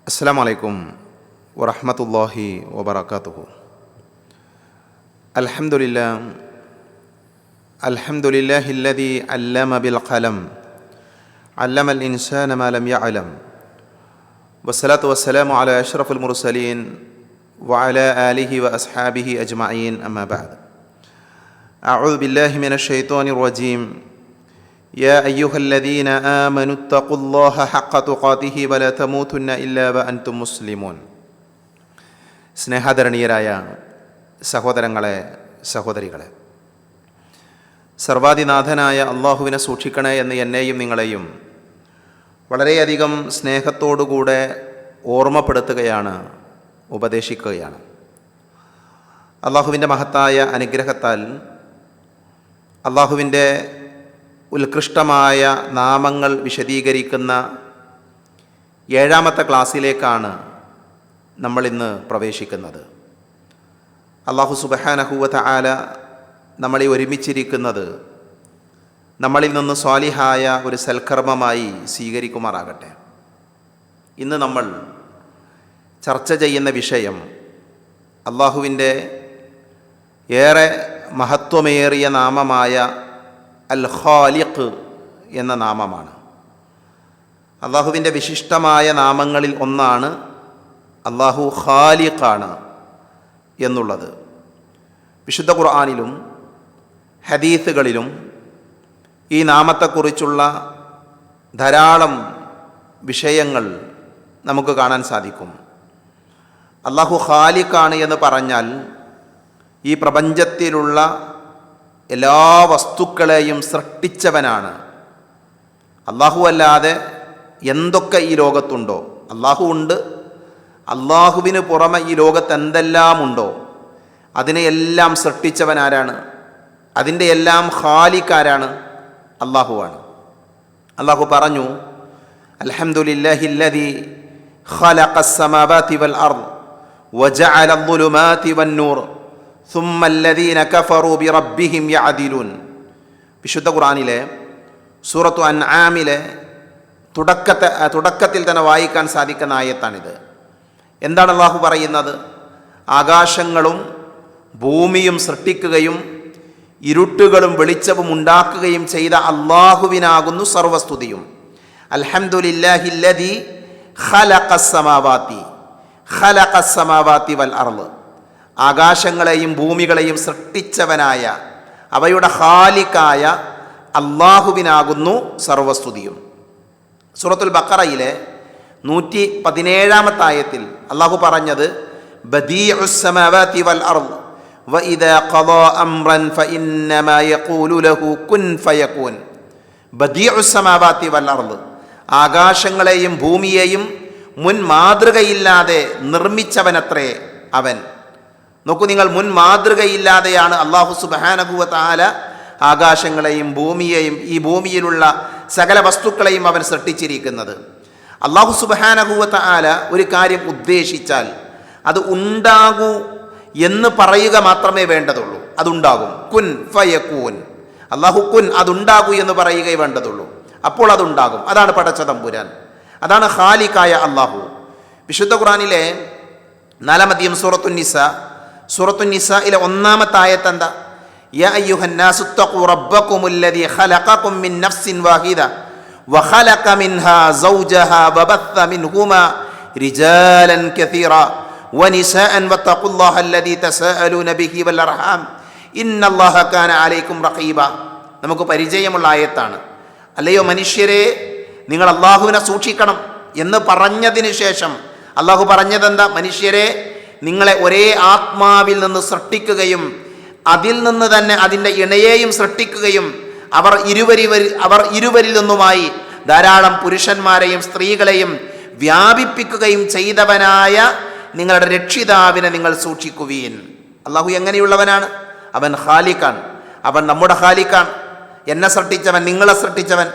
അസ്സലാമു അലൈക്കും വറഹ്മത്തുള്ളാഹി വബറകാതുഹു. അൽഹംദുലില്ലാഹില്ലദീ അല്ലമ ബിൽ ഖലം അല്ലമൽ ഇൻസാന മാ ലം യഅലം വസ്സലാത്തു വസ്സലാമു അലാ അഷ്റഫിൽ മുർസലീൻ വഅലാ ആലിഹി വഅസ്ഹാബിഹി അജ്മഈൻ. അമ്മാ ബഅദ്. അഊദു ബില്ലാഹി മിനശ് ശൈത്വാനിർ റജീം. يا أيها الذين آمنوا اتقوا الله حق تقاته ولا تموتن إلا وأنتم مسلمون. സ്നേഹാദരണീയരായ സഹോദരങ്ങളെ, സഹോദരികളെ, സർവാധിനാഥനായ അള്ളാഹുവിനെ സൂക്ഷിക്കണേ എന്ന് എന്നെയും നിങ്ങളെയും വളരെയധികം സ്നേഹത്തോടുകൂടെ ഓർമ്മപ്പെടുത്തുകയാണ്, ഉപദേശിക്കുകയാണ്. അള്ളാഹുവിൻ്റെ മഹത്തായ അനുഗ്രഹത്താൽ അള്ളാഹുവിൻ്റെ ഉത്കൃഷ്ടമായ നാമങ്ങൾ വിശദീകരിക്കുന്ന 7ാമത്തെ ക്ലാസ്സിലേക്കാണ് നമ്മളിന്ന് പ്രവേശിക്കുന്നത്. അല്ലാഹു സുബ്ഹാനഹു വ തആല നമ്മളീ ഒരുമിച്ചിരിക്കുന്നത് നമ്മളിൽ നിന്ന് സ്വാലിഹായ ഒരു സൽക്കർമ്മമായി സ്വീകരിക്കുമാറാകട്ടെ. ഇന്ന് നമ്മൾ ചർച്ച ചെയ്യുന്ന വിഷയം അല്ലാഹുവിൻ്റെ ഏറെ മഹത്വമേറിയ നാമമായ അൽ ഖാലിഖ് എന്ന നാമമാണ്. അള്ളാഹുവിൻ്റെ വിശിഷ്ടമായ നാമങ്ങളിൽ ഒന്നാണ് അള്ളാഹു ഖാലിഖാണ് എന്നുള്ളത്. വിശുദ്ധ ഖുർആനിലും ഹദീസുകളിലും ഈ നാമത്തെക്കുറിച്ചുള്ള ധാരാളം വിഷയങ്ങൾ നമുക്ക് കാണാൻ സാധിക്കും. അള്ളാഹു ഖാലിഖാണ് എന്ന് പറഞ്ഞാൽ ഈ പ്രപഞ്ചത്തിലുള്ള എല്ലാ വസ്തുക്കളെയും സൃഷ്ടിച്ചവനാണ്. അള്ളാഹു അല്ലാതെ എന്തൊക്കെ ഈ ലോകത്തുണ്ടോ, അള്ളാഹു ഉണ്ട്. അള്ളാഹുവിന് പുറമെ ഈ ലോകത്ത് എന്തെല്ലാം ഉണ്ടോ അതിനെയെല്ലാം സൃഷ്ടിച്ചവനാരാണ്? അതിൻ്റെ എല്ലാം ഖാലിഖാരാണ്? അള്ളാഹുവാണ്. അള്ളാഹു പറഞ്ഞു, അൽഹംദുലില്ലാഹില്ലദീ ഖലഖസ് സമാവാതി വൽ അർദ് വജഅല അദ്ദുലുമാതി വന്നൂർ സുമ്മല്ലദീന കഫറൂ ബിറബ്ബിഹിം യഅദിലൂൻ. വിശുദ്ധ ഖുർആനിലെ സൂറത്തു അൻആമിലെ തുടക്കത്തിൽ തന്നെ വായിക്കാൻ സാധിക്കുന്ന ആയത്താണിത്. എന്താണ് അല്ലാഹു പറയുന്നത്? ആകാശങ്ങളും ഭൂമിയും സൃഷ്ടിക്കുകയും ഇരുട്ടുകളും വെളിച്ചവും ഉണ്ടാക്കുകയും ചെയ്ത അല്ലാഹുവിനാകുന്നു സർവസ്തുതിയും. അൽഹംദുലില്ലാഹില്ലദീ ഖലഖസ് സമാവാതി വൽ അർദ്. ആകാശങ്ങളെയും ഭൂമികളെയും സൃഷ്ടിച്ചവനായ അവയുടെ ഖാലിഖായ അള്ളാഹുവിനാകുന്നു സർവസ്തുതിയും. സൂറത്തുൽ ബഖറയിലെ 117ാമത്തെ ആയത്തിൽ അള്ളാഹു പറഞ്ഞത്, ബദീഉസ് സമാവാതി വൽ അർദ് വഇദാ ഖദാ അംറൻ ഫഇന്നമാ യഖൂലു ലഹു കുൻ ഫയകൂൻ. ബദീഉസ് സമാവാതി വൽ അർദ്, ആകാശങ്ങളെയും ഭൂമിയെയും മുൻ മാതൃകയില്ലാതെ നിർമ്മിച്ചവനത്രേ അവൻ. നോക്കൂ നിങ്ങൾ, മുൻ മാതൃകയില്ലാതെയാണ് അല്ലാഹു സുബ്ഹാനഹു വ തആല ആകാശങ്ങളെയും ഭൂമിയെയും ഈ ഭൂമിയിലുള്ള സകല വസ്തുക്കളെയും അവൻ സൃഷ്ടിച്ചിരിക്കുന്നത്. അല്ലാഹു സുബ്ഹാനഹു വ തആല ഒരു കാര്യം ഉദ്ദേശിച്ചാൽ അത് ഉണ്ടാകൂ എന്ന് പറയുക മാത്രമേ വേണ്ടതുള്ളൂ. അതുണ്ടാകും. കുൻ ഫയകൂൻ. അല്ലാഹു കുൻ, അതുണ്ടാകൂ എന്ന് പറയുകയേ വേണ്ടതുള്ളൂ. അപ്പോൾ അതുണ്ടാകും. അതാണ് പടച്ച തമ്പുരാൻ, അതാണ് ഖാലിഖായ അല്ലാഹു. വിശുദ്ധ ഖുർആനിലെ 4ാം അധ്യായം സൂറത്തുൻ നിസായിലെ 1ാമത്തെ ആയത്ത് എന്താ? യാ അയ്യുഹന്നാസു തഖൂ റബ്ബകുമുല്ലദീ ഖലഖകും മിൻ നഫ്സിൻ വാഹിദ വഖലഖ മിൻഹാ സൗജഹാ വബത്ഥ മിൻഹുമാ റിജാലൻ കസീറാ വനിസാഅൻ വത്തഖുല്ലാഹല്ലദീ തസാഅലൂന ബിഹി വൽ അർഹാം ഇന്നല്ലാഹ കാന അലൈക്കും റഖീബ. നമുക്ക് പരിചയമുള്ള ആയത്താണ്. അല്ലയോ മനുഷ്യരെ, നിങ്ങൾ അല്ലാഹുവിനെ സൂക്ഷിക്കണം എന്ന് പറഞ്ഞതിന് ശേഷം അല്ലാഹു പറഞ്ഞതെന്താ? മനുഷ്യരെ, നിങ്ങളെ ഒരേ ആത്മാവിൽ നിന്ന് സൃഷ്ടിക്കുകയും അതിൽ നിന്ന് തന്നെ അതിൻ്റെ ഇണയെയും സൃഷ്ടിക്കുകയും അവർ ഇരുവരിൽ നിന്നുമായി ധാരാളം പുരുഷന്മാരെയും സ്ത്രീകളെയും വ്യാപിപ്പിക്കുകയും ചെയ്തവനായ നിങ്ങളുടെ രക്ഷിതാവിനെ നിങ്ങൾ സൂക്ഷിക്കുവീൻ. അല്ലാഹു എങ്ങനെയുള്ളവനാണ്? അവൻ ഖാലിഖാൻ. അവൻ നമ്മുടെ ഖാലിഖാൻ. എന്നെ സൃഷ്ടിച്ചവൻ, നിങ്ങളെ സൃഷ്ടിച്ചവൻ.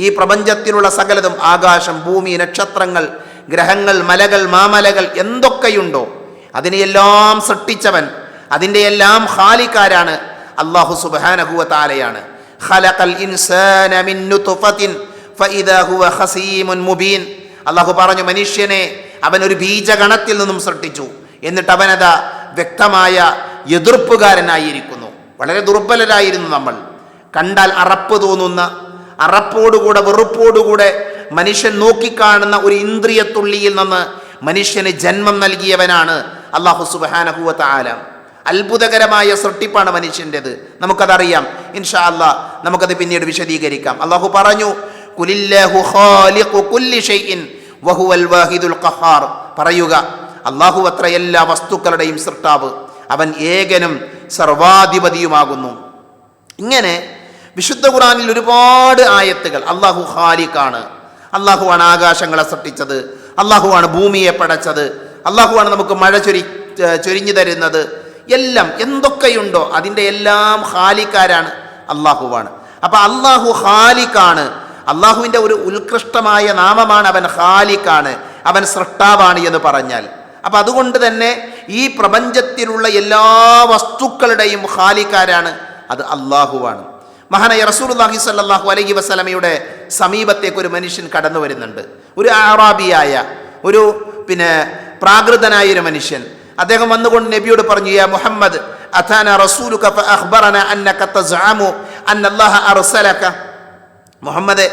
ഈ പ്രപഞ്ചത്തിലുള്ള സകലതും, ആകാശം, ഭൂമി, നക്ഷത്രങ്ങൾ, ഗ്രഹങ്ങൾ, മലകൾ, മാമലകൾ എന്തൊക്കെയുണ്ടോ അതിനെയെല്ലാം സൃഷ്ടിച്ചവൻ, അതിൻ്റെ എല്ലാം ഖാലിഖാരാണ് അല്ലാഹു സുബ്ഹാനഹു വ തആലയാണ്. ഖലഖൽ ഇൻസാന മിൻ നുത്ഫത്തിൻ ഫഇദാ ഹുവ ഖസീമുൻ മുബീൻ. അള്ളാഹു പറഞ്ഞു, മനുഷ്യനെ അവൻ ഒരു ബീജഗണത്തിൽ നിന്നും സൃഷ്ടിച്ചു. എന്നിട്ട് അവനതാ വ്യക്തമായ എതിർപ്പുകാരനായിരിക്കുന്നു. വളരെ ദുർബലരായിരുന്നു നമ്മൾ. കണ്ടാൽ അറപ്പ് തോന്നുന്ന, അറപ്പോടുകൂടെ വെറുപ്പോടുകൂടെ മനുഷ്യൻ നോക്കിക്കാണുന്ന ഒരു ഇന്ദ്രിയത്തുള്ളിയിൽ നിന്ന് മനുഷ്യന് ജന്മം നൽകിയവനാണ് അല്ലാഹു സുബ്ഹാനഹു വ തആല. അത്ഭുതകരമായ സൃഷ്ടിപ്പാണ് മനുഷ്യൻ്റെത്. നമുക്കതറിയാം. ഇൻഷാ അല്ലാഹ് നമുക്കത് പിന്നീട് വിശദീകരിക്കാം. അല്ലാഹു പറഞ്ഞു, ഖുലില്ലാഹു ഖാലിഖു കുല്ലി ഷൈഇൻ വഹുവൽ വാഹിദുൽ ഖഹാർ. പറയുക, അല്ലാഹു അത്ര എല്ലാ വസ്തുക്കളുടെയും സൃഷ്ടാവ്, അവൻ ഏകനും സർവാധിപതിയുമാകുന്നു. ഇങ്ങനെ വിശുദ്ധ ഖുർആനിൽ ഒരുപാട് ആയത്തുകൾ അല്ലാഹു ഖാലിഖാണ്, അല്ലാഹുവാണ് ആകാശങ്ങളെ സൃഷ്ടിച്ചത്, അല്ലാഹുവാണ് ഭൂമിയെ പടച്ചത്, അല്ലാഹുവാണ് നമുക്ക് മഴ ചൊരിഞ്ഞു തരുന്നത്, എല്ലാം എന്തൊക്കെയുണ്ടോ അതിൻ്റെ എല്ലാം ഖാലിഖാരാണ്, അല്ലാഹുവാണ്. അപ്പം അല്ലാഹു ഖാലിഖാണ്. അല്ലാഹുവിൻ്റെ ഒരു ഉത്കൃഷ്ടമായ നാമമാണ് അവൻ ഖാലിഖാണ്, അവൻ സൃഷ്ടാവാണ് എന്ന് പറഞ്ഞാൽ. അപ്പം അതുകൊണ്ട് തന്നെ ഈ പ്രപഞ്ചത്തിലുള്ള എല്ലാ വസ്തുക്കളുടെയും ഖാലിഖാരാണ്, അത് അല്ലാഹുവാണ്. മഹാനായ റസൂലുള്ളാഹി സ്വല്ലല്ലാഹു അലൈഹി വസല്ലമയുടെ സമീപത്തേക്ക് ഒരു മനുഷ്യൻ കടന്നു വരുന്നുണ്ട്. ഒരു അറാബിയായ ഒരു പ്രാകൃതനായ ഒരു മനുഷ്യൻ. അദ്ദേഹം വന്നുകൊണ്ട് നബിയോട് പറഞ്ഞു, യാ മുഹമ്മദ് അതാന റസൂലുക ഫഅഖ്ബറന അന്നക തസ്അമു അന്നല്ലാഹ അർസലക. മുഹമ്മദേ,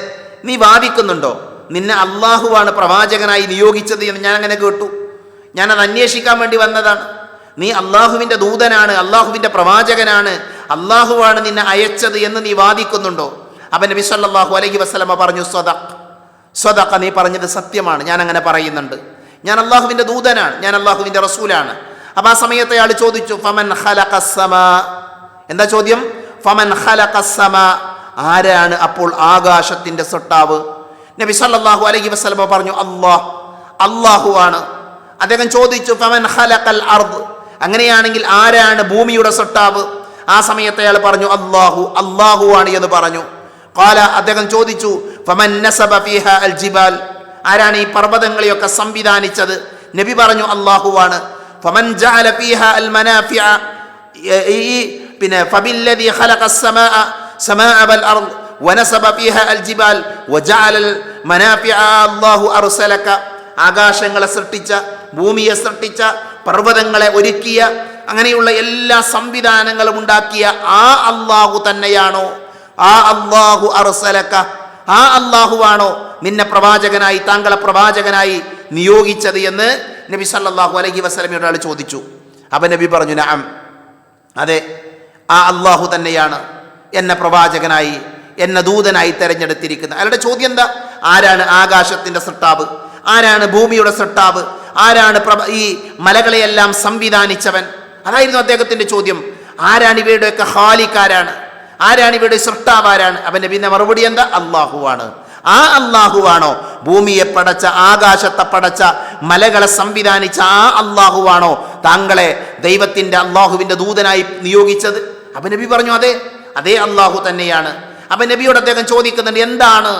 നീ വാദിക്കുന്നുണ്ടോ നിന്നെ അല്ലാഹുവാണ് പ്രവാചകനായി നിയോഗിച്ചത് എന്ന് ഞാൻ അങ്ങനെ കേട്ടു. ഞാനത് അന്വേഷിക്കാൻ വേണ്ടി വന്നതാണ്. നീ അള്ളാഹുവിൻ്റെ ദൂതനാണ്, അള്ളാഹുവിൻ്റെ പ്രവാചകനാണ്, അള്ളാഹുവാണ് നിന്നെ അയച്ചത് എന്ന് നീ വാദിക്കുന്നുണ്ടോ? അപ്പം നബി സല്ലല്ലാഹു അലൈഹി വസല്ലമ പറഞ്ഞു, സ്വദഖ, നീ പറഞ്ഞത് സത്യമാണ്, ഞാൻ അങ്ങനെ പറയുന്നുണ്ട്. ഞാൻ അള്ളാഹുവിൻ്റെ ദൂതനാണ്, ഞാൻ അള്ളാഹുവിൻ്റെ റസൂലാണ്. അപ്പം ആ സമയത്ത് അയാൾ ചോദിച്ചു, ഫമൻ ഖലഖസ് സമാ. എന്താ ചോദ്യം? ഫമൻ ഖലഖസ് സമാ, ആരാണ് അപ്പോൾ ആകാശത്തിൻ്റെ സൃഷ്ടാവ്? നബി സല്ലല്ലാഹു അലൈഹി വസല്ലമ പറഞ്ഞു, അള്ളാഹുവാണ്. അദ്ദേഹം ചോദിച്ചു, ഫമൻ ഖലഖൽ അർദ്, അങ്ങനെയാണെങ്കിൽ ആരാണ് ഭൂമിയുടെ സൃഷ്ടാവ്? ആ സമയത്ത് അയാൾ പറഞ്ഞു, അള്ളാഹുവാണ് എന്ന് പറഞ്ഞു. ഖാല, അദ്ദേഹം ചോദിച്ചു, ഫമൻ നസബ ഫീഹാ അൽ ജിബാൽ, ആരാണ് ഈ പർവ്വതങ്ങളെയൊക്കെ സംവിധാനിച്ചത്? നബി പറഞ്ഞു, അള്ളാഹുവാണ്. ഫമൻ ജഅല ഫീഹാ അൽ മനാഫിഅ, ഫബില്ലദി ഖലഖസ് സമാഅ വൽ അർദ് വനസബ ഫീഹാ അൽ ജിബാൽ വജഅല അൽ മനാഫിഅ അല്ലാഹു അർസലക. ആകാശങ്ങളെ സൃഷ്ടിച്ച, ഭൂമിയെ സൃഷ്ടിച്ച, പർവ്വതങ്ങളെ ഒരുക്കിയ, അങ്ങനെയുള്ള എല്ലാ സംവിധാനങ്ങളും ഉണ്ടാക്കിയ ആ അല്ലാഹു തന്നെയാണോ? ആ അല്ലാഹു അർസലക, ആ അല്ലാഹുവാണോ നിന്നെ പ്രവാചകനായി, താങ്കളെ പ്രവാചകനായി നിയോഗിച്ചത് എന്ന് നബി സല്ലല്ലാഹു അലൈഹി വസല്ലമയോട് ആൾ ചോദിച്ചു. അപ്പം നബി പറഞ്ഞു, നഅം, അതെ, ആ അല്ലാഹു തന്നെയാണ് എന്നെ പ്രവാചകനായി, എന്നെ ദൂതനായി തെരഞ്ഞെടുത്തിരിക്കുന്നത്. അയാളുടെ ചോദ്യം എന്താ? ആരാണ് ആകാശത്തിൻ്റെ സൃഷ്ടാവ്? ആരാണ് ഭൂമിയുടെ സൃഷ്ടാവ്? ആരാണ് ഈ മലകളെയെല്ലാം സംവിധാനിച്ചവൻ? അതായിരുന്നു അദ്ദേഹത്തിൻ്റെ ചോദ്യം. ആരാണ് ഇവയുടെയൊക്കെ ഖാലിഖാരാണ്? ആരാണ് ഇവയുടെ സൃഷ്ടാവാരാണ്? അവൻ്റെ പിന്നെ മറുപടി എന്താ? അള്ളാഹുവാണ്. ആ അള്ളാഹുവാണോ ഭൂമിയെ പടച്ച, ആകാശത്തെ പടച്ച, മലകളെ സംവിധാനിച്ച ആ അള്ളാഹുവാണോ താങ്കളെ ദൈവത്തിൻ്റെ അള്ളാഹുവിൻ്റെ ദൂതനായി നിയോഗിച്ചത്? അപ്പം നബി പറഞ്ഞു, അതേ അള്ളാഹു തന്നെയാണ്. അപ്പം നബിയോട് അദ്ദേഹം ചോദിക്കുന്നുണ്ട്, എന്താണ്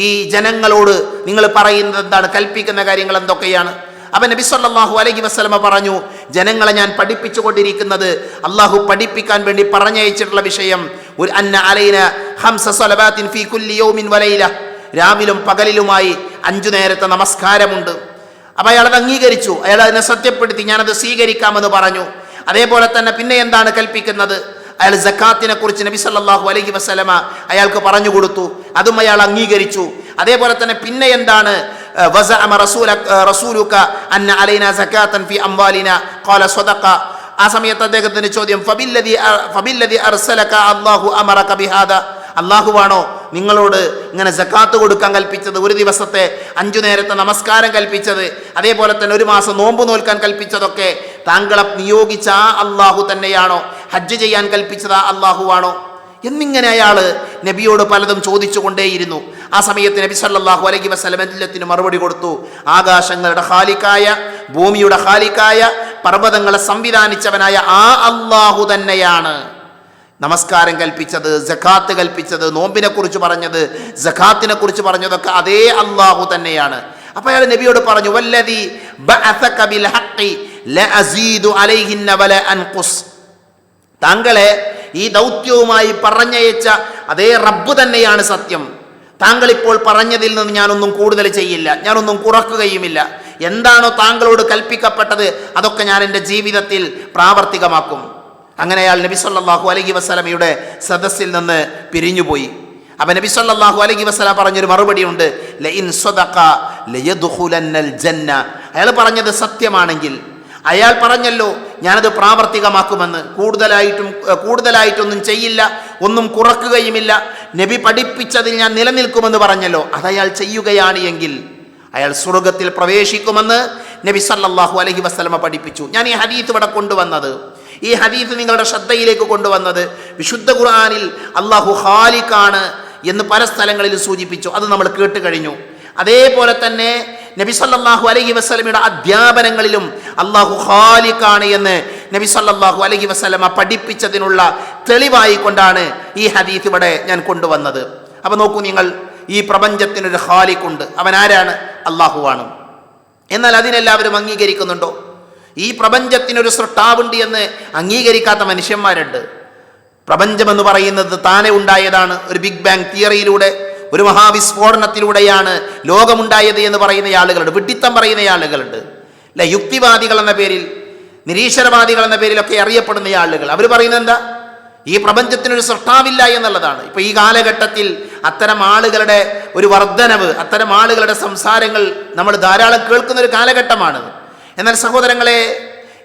ഈ ജനങ്ങളോട് നിങ്ങൾ പറയുന്നത്? എന്താണ് കൽപ്പിക്കുന്ന കാര്യങ്ങൾ എന്തൊക്കെയാണ്? അപ്പം നബി സല്ലല്ലാഹു അലൈഹി വസല്ലമ പറഞ്ഞു, ജനങ്ങളെ ഞാൻ പഠിപ്പിച്ചു കൊണ്ടിരിക്കുന്നത്, അള്ളാഹു പഠിപ്പിക്കാൻ വേണ്ടി പറഞ്ഞയച്ചിട്ടുള്ള വിഷയം, ഒരു അന്ന അലൈന ഖംസ സ്വലവാത്തിൻ ഫീ കുല്ലി യൗമിൻ വലൈല, രാവിലും പകലിലുമായി 5 നേരത്തെ നമസ്കാരമുണ്ട്. അപ്പം അയാളത് അംഗീകരിച്ചു, അയാൾ അതിനെ സത്യപ്പെടുത്തി, ഞാനത് സ്വീകരിക്കാമെന്ന് പറഞ്ഞു. അതേപോലെ തന്നെ പിന്നെ എന്താണ് കൽപ്പിക്കുന്നത്? അയാൾ സക്കാത്തിനെ കുറിച്ച് നബി സല്ലല്ലാഹു അലൈഹി വസല്ലമ അയാൾക്ക് പറഞ്ഞു കൊടുത്തു, അതും അയാൾ അംഗീകരിച്ചു. അതേപോലെ തന്നെ പിന്നെ എന്താണ്? വസഅമ റസൂലുക അന്ന അലൈന സകാത്തൻ ഫി അംവാലിന ഖാല സ്വദഖ. ആ സമയത്ത് അദ്ദേഹത്തിന്റെ ചോദ്യം, ഫബില്ലദി അർസലക അല്ലാഹു അമറക ബിഹാദ, അല്ലാഹുവാണോ നിങ്ങളോട് ഇങ്ങനെ സക്കാത്ത് കൊടുക്കാൻ കൽപ്പിച്ചത്, ഒരു ദിവസത്തെ 5 നേരത്തെ നമസ്കാരം കൽപ്പിച്ചത്, അതേപോലെ തന്നെ 1 മാസം നോമ്പ് നോൽക്കാൻ കൽപ്പിച്ചതൊക്കെ താങ്കളെ നിയോഗിച്ച ആ അല്ലാഹു തന്നെയാണോ? ഹജ്ജ് ചെയ്യാൻ കൽപ്പിച്ചത് ആ അല്ലാഹുവാണോ? എന്നിങ്ങനെ അയാൾ നബിയോട് പലതും ചോദിച്ചു കൊണ്ടേയിരുന്നു. ആ സമയത്ത് നബി സല്ലല്ലാഹു അലൈഹി വസല്ലം എല്ലാത്തിനും മറുപടി കൊടുത്തു. ആകാശങ്ങളുടെ ഖാലിഖായ, ഭൂമിയുടെ ഖാലിഖായ, പർവ്വതങ്ങളെ സംവിധാനിച്ചവനായ ആ അല്ലാഹു തന്നെയാണ് നമസ്കാരം കൽപ്പിച്ചത്, സക്കാത്ത് കൽപ്പിച്ചത്, നോമ്പിനെ കുറിച്ച് പറഞ്ഞത്, സക്കാത്തിനെ കുറിച്ച് പറഞ്ഞതൊക്കെ അതേ അല്ലാഹു തന്നെയാണ്. അപ്പോൾ അയാൾ നബിയോട് പറഞ്ഞു, വല്ലദി ബഅസക ബിൽ ഹഖ്ഖി ലഅസീദു അലൈഹിന്ന വല അൻഖുസ്, താങ്കളെ ഈ ദൗത്യവുമായി പറഞ്ഞയച്ച അതേ റബ്ബ് തന്നെയാണ് സത്യം. താങ്കൾ ഇപ്പോൾ പറഞ്ഞതിൽ നിന്ന് ഞാനൊന്നും കൂടുതൽ ചെയ്യില്ല, ഞാനൊന്നും കുറക്കുകയുമില്ല. എന്താണോ താങ്കളോട് കൽപ്പിക്കപ്പെട്ടത് അതൊക്കെ ഞാൻ എൻ്റെ ജീവിതത്തിൽ പ്രാവർത്തികമാക്കും. അങ്ങനെ അയാൾ നബി സല്ലല്ലാഹു അലൈഹി വസല്ലമയുടെ സദസ്സിൽ നിന്ന് പിരിഞ്ഞുപോയി. അപ്പം നബി സല്ലല്ലാഹു അലൈഹി വസല്ലം പറഞ്ഞൊരു മറുപടി ഉണ്ട്, ലഇൻ സദഖ ലയദ്ഖുലന്നൽ ജന്ന. അയാൾ പറഞ്ഞത് സത്യമാണെങ്കിൽ, അയാൾ പറഞ്ഞല്ലോ ഞാനത് പ്രാവർത്തികമാക്കുമെന്ന്, കൂടുതലായിട്ടൊന്നും ചെയ്യില്ല, ഒന്നും കുറക്കുകയുമില്ല, നബി പഠിപ്പിച്ചതിൽ ഞാൻ നിലനിൽക്കുമെന്ന് പറഞ്ഞല്ലോ, അതയാൾ ചെയ്യുകയാണ് എങ്കിൽ അയാൾ സ്വർഗത്തിൽ പ്രവേശിക്കുമെന്ന് നബി സല്ലല്ലാഹു അലൈഹി വസല്ലമ പഠിപ്പിച്ചു. ഞാൻ ഈ ഹദീത്ത് ഇവിടെ കൊണ്ടുവന്നത്, ഈ ഹദീത്ത് നിങ്ങളുടെ ശ്രദ്ധയിലേക്ക് കൊണ്ടുവന്നത്, വിശുദ്ധ ഖുർആനിൽ അല്ലാഹു ഖാലിഖാണ് എന്ന് പല സ്ഥലങ്ങളിൽ സൂചിപ്പിച്ചു. അത് നമ്മൾ കേട്ട് കഴിഞ്ഞു. അതേപോലെ തന്നെ നബി സല്ലല്ലാഹു അലൈഹി വസല്ലമയുടെ അധ്യാപനങ്ങളിലും അല്ലാഹു ഖാലിഖാണ് എന്ന് നബി സല്ലല്ലാഹു അലൈഹി വസല്ലമ പഠിപ്പിച്ചതിനുള്ള തെളിവായി കൊണ്ടാണ് ഈ ഹദീസ് ഇവിടെ ഞാൻ കൊണ്ടുവന്നത്. അപ്പോൾ നോക്കൂ നിങ്ങൾ, ഈ പ്രപഞ്ചത്തിനൊരു ഖാലിഖുണ്ട്. അവൻ ആരാണ്? അല്ലാഹുവാണ്. എന്നാൽ അതിനെല്ലാവരും അംഗീകരിക്കുന്നുണ്ടോ? ഈ പ്രപഞ്ചത്തിനൊരു സൃഷ്ടാവുണ്ട് എന്ന് അംഗീകരിക്കാത്ത മനുഷ്യന്മാരുണ്ട്. പ്രപഞ്ചമെന്ന് പറയുന്നത് താനെ ഉണ്ടായതാണ്. ഒരു ബിഗ് ബാങ് തിയറിയിലൂടെ, ഒരു മഹാവിസ്ഫോടനത്തിലൂടെയാണ് ലോകമുണ്ടായത് എന്ന് പറയുന്ന ആളുകളുണ്ട്. വിഡ്ഢിത്തം പറയുന്ന ആളുകളുണ്ട്. അല്ലെ, യുക്തിവാദികൾ എന്ന പേരിൽ, നിരീശ്വരവാദികൾ എന്ന പേരിലൊക്കെ അറിയപ്പെടുന്ന ആളുകൾ. അവർ പറയുന്നത് എന്താ? ഈ പ്രപഞ്ചത്തിനൊരു സൃഷ്ടാവില്ല എന്നുള്ളതാണ്. ഇപ്പൊ ഈ കാലഘട്ടത്തിൽ അത്തരം ആളുകളുടെ ഒരു വർധനവ്, അത്തരം ആളുകളുടെ സംസാരങ്ങൾ നമ്മൾ ധാരാളം കേൾക്കുന്ന ഒരു കാലഘട്ടമാണ്. എന്നാൽ സഹോദരങ്ങളെ,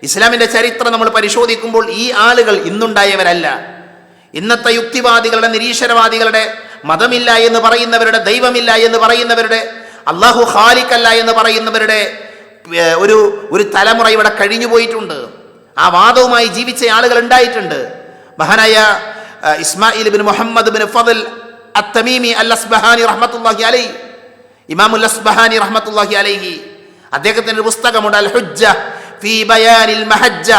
ഇസ്ലാമിന്റെ ചരിത്രം നമ്മൾ പരിശോധിക്കുമ്പോൾ ഈ ആളുകൾ ഇന്നുണ്ടായവരല്ല. ഇന്നത്തെ യുക്തിവാദികളുടെ, നിരീശ്വരവാദികളുടെ, മതമില്ല എന്ന് പറയുന്നവരുടെ, ദൈവമില്ല എന്ന് പറയുന്നവരുടെ, അല്ലാഹു ഖാലിഖല്ല എന്ന് പറയുന്നവരുടെ ഒരു തലമുറ ഇവിടെ കഴിഞ്ഞു പോയിട്ടുണ്ട്. ആ വാദവുമായി ജീവിച്ച ആളുകൾ ഉണ്ടായിട്ടുണ്ട്. മഹാനായ ഇസ്മായിൽ ബിൻ മുഹമ്മദ് ബിൻ ഫദൽ അത്തമീമി അൽ അസ്ബഹാനി റഹ്മത്തുള്ളാഹി അലൈഹി, ഇമാമുൽ അസ്ബഹാനി റഹ്മത്തുള്ളാഹി അലൈഹി, അദ്ദേഹത്തിന്റെ ഒരു പുസ്തകമുണ്ട്, അൽ ഹുജ്ജ ഫീ ബയാനിൽ മഹജ്ജ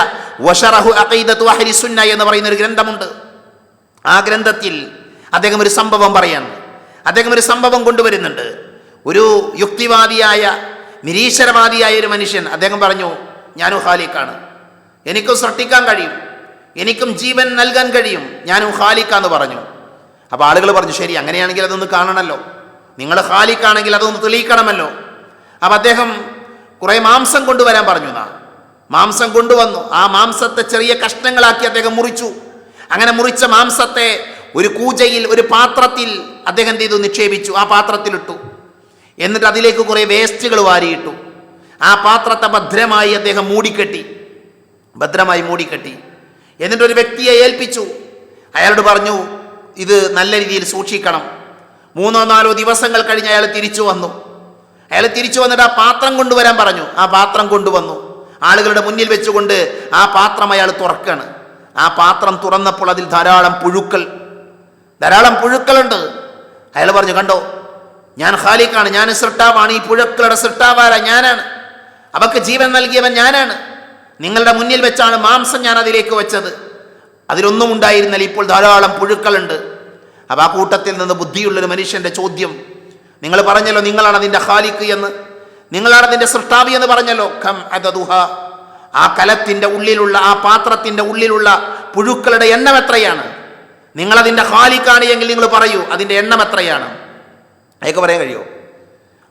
വശറഹു അഖീദത്തു അഹ്ലി സുന്ന എന്ന് പറയുന്ന ഒരു ഗ്രന്ഥമുണ്ട്. ആ ഗ്രന്ഥത്തിൽ അദ്ദേഹം ഒരു സംഭവം പറയാണ്. അദ്ദേഹം ഒരു സംഭവം കൊണ്ടുവരുന്നുണ്ട്. ഒരു യുക്തിവാദിയായ, നിരീശ്വരവാദിയായ ഒരു മനുഷ്യൻ അദ്ദേഹം പറഞ്ഞു, ഞാനും ഖാലിഖാണ്, എനിക്കും സൃഷ്ടിക്കാൻ കഴിയും, എനിക്കും ജീവൻ നൽകാൻ കഴിയും, ഞാനും ഖാലിഖാന്ന് പറഞ്ഞു. അപ്പോൾ ആളുകൾ പറഞ്ഞു, ശരി, അങ്ങനെയാണെങ്കിൽ അതൊന്ന് കാണണമല്ലോ, നിങ്ങൾ ഖാലിഖാണെങ്കിൽ അതൊന്ന് തെളിയിക്കണമല്ലോ. അപ്പം അദ്ദേഹം കുറേ മാംസം കൊണ്ടുവരാൻ പറഞ്ഞു. മാംസം കൊണ്ടുവന്നു. ആ മാംസത്തെ ചെറിയ കഷ്ണങ്ങളാക്കി അദ്ദേഹം മുറിച്ചു. അങ്ങനെ മുറിച്ച മാംസത്തെ ഒരു കൂജയിൽ, ഒരു പാത്രത്തിൽ അദ്ദേഹം എന്ത് ചെയ്തു? നിക്ഷേപിച്ചു. ആ പാത്രത്തിലിട്ടു. എന്നിട്ട് അതിലേക്ക് കുറേ വേസ്റ്റുകൾ വാരിയിട്ടു. ആ പാത്രത്തെ ഭദ്രമായി അദ്ദേഹം ഭദ്രമായി മൂടിക്കെട്ടി. എന്നിട്ടൊരു വ്യക്തിയെ ഏൽപ്പിച്ചു. അയാളോട് പറഞ്ഞു, ഇത് നല്ല രീതിയിൽ സൂക്ഷിക്കണം. 3-4 ദിവസങ്ങൾ കഴിഞ്ഞ് അയാൾ തിരിച്ചു വന്നു. അയാൾ തിരിച്ചു വന്നിട്ട് ആ പാത്രം കൊണ്ടുവരാൻ പറഞ്ഞു. ആ പാത്രം കൊണ്ടുവന്നു. ആളുകളുടെ മുന്നിൽ വെച്ചുകൊണ്ട് ആ പാത്രം അയാൾ തുറക്കാണ്. ആ പാത്രം തുറന്നപ്പോൾ അതിൽ ധാരാളം പുഴുക്കളുണ്ട്. അയാൾ പറഞ്ഞു, കണ്ടോ, ഞാൻ ഖാലിഖാണ്, ഞാൻ സൃഷ്ടാവാണ്, ഈ പുഴുക്കളുടെ സൃഷ്ടാവാര ഞാനാണ്, അവക്ക് ജീവൻ നൽകിയവൻ ഞാനാണ്. നിങ്ങളുടെ മുന്നിൽ വെച്ചാണ് മാംസം ഞാൻ അതിലേക്ക് വെച്ചത്. അതിലൊന്നും ഉണ്ടായിരുന്നില്ല, ഇപ്പോൾ ധാരാളം പുഴുക്കളുണ്ട്. അപ്പം ആ കൂട്ടത്തിൽ നിന്ന് ബുദ്ധിയുള്ളൊരു മനുഷ്യന്റെ ചോദ്യം, നിങ്ങൾ പറഞ്ഞല്ലോ നിങ്ങളാണ് അതിൻ്റെ ഖാലിഖ് എന്ന്, നിങ്ങളാണ് അതിൻ്റെ സൃഷ്ടാവി എന്ന് പറഞ്ഞല്ലോ. കം അദദുഹ, ആ കലത്തിൻ്റെ ഉള്ളിലുള്ള, ആ പാത്രത്തിൻ്റെ ഉള്ളിലുള്ള പുഴുക്കളുടെ എണ്ണം എത്രയാണ്? നിങ്ങളതിൻ്റെ ഖാലിഖാണ് എങ്കിൽ നിങ്ങൾ പറയൂ, അതിൻ്റെ എണ്ണം എത്രയാണ്? അയാൾക്ക് പറയാൻ കഴിയുമോ?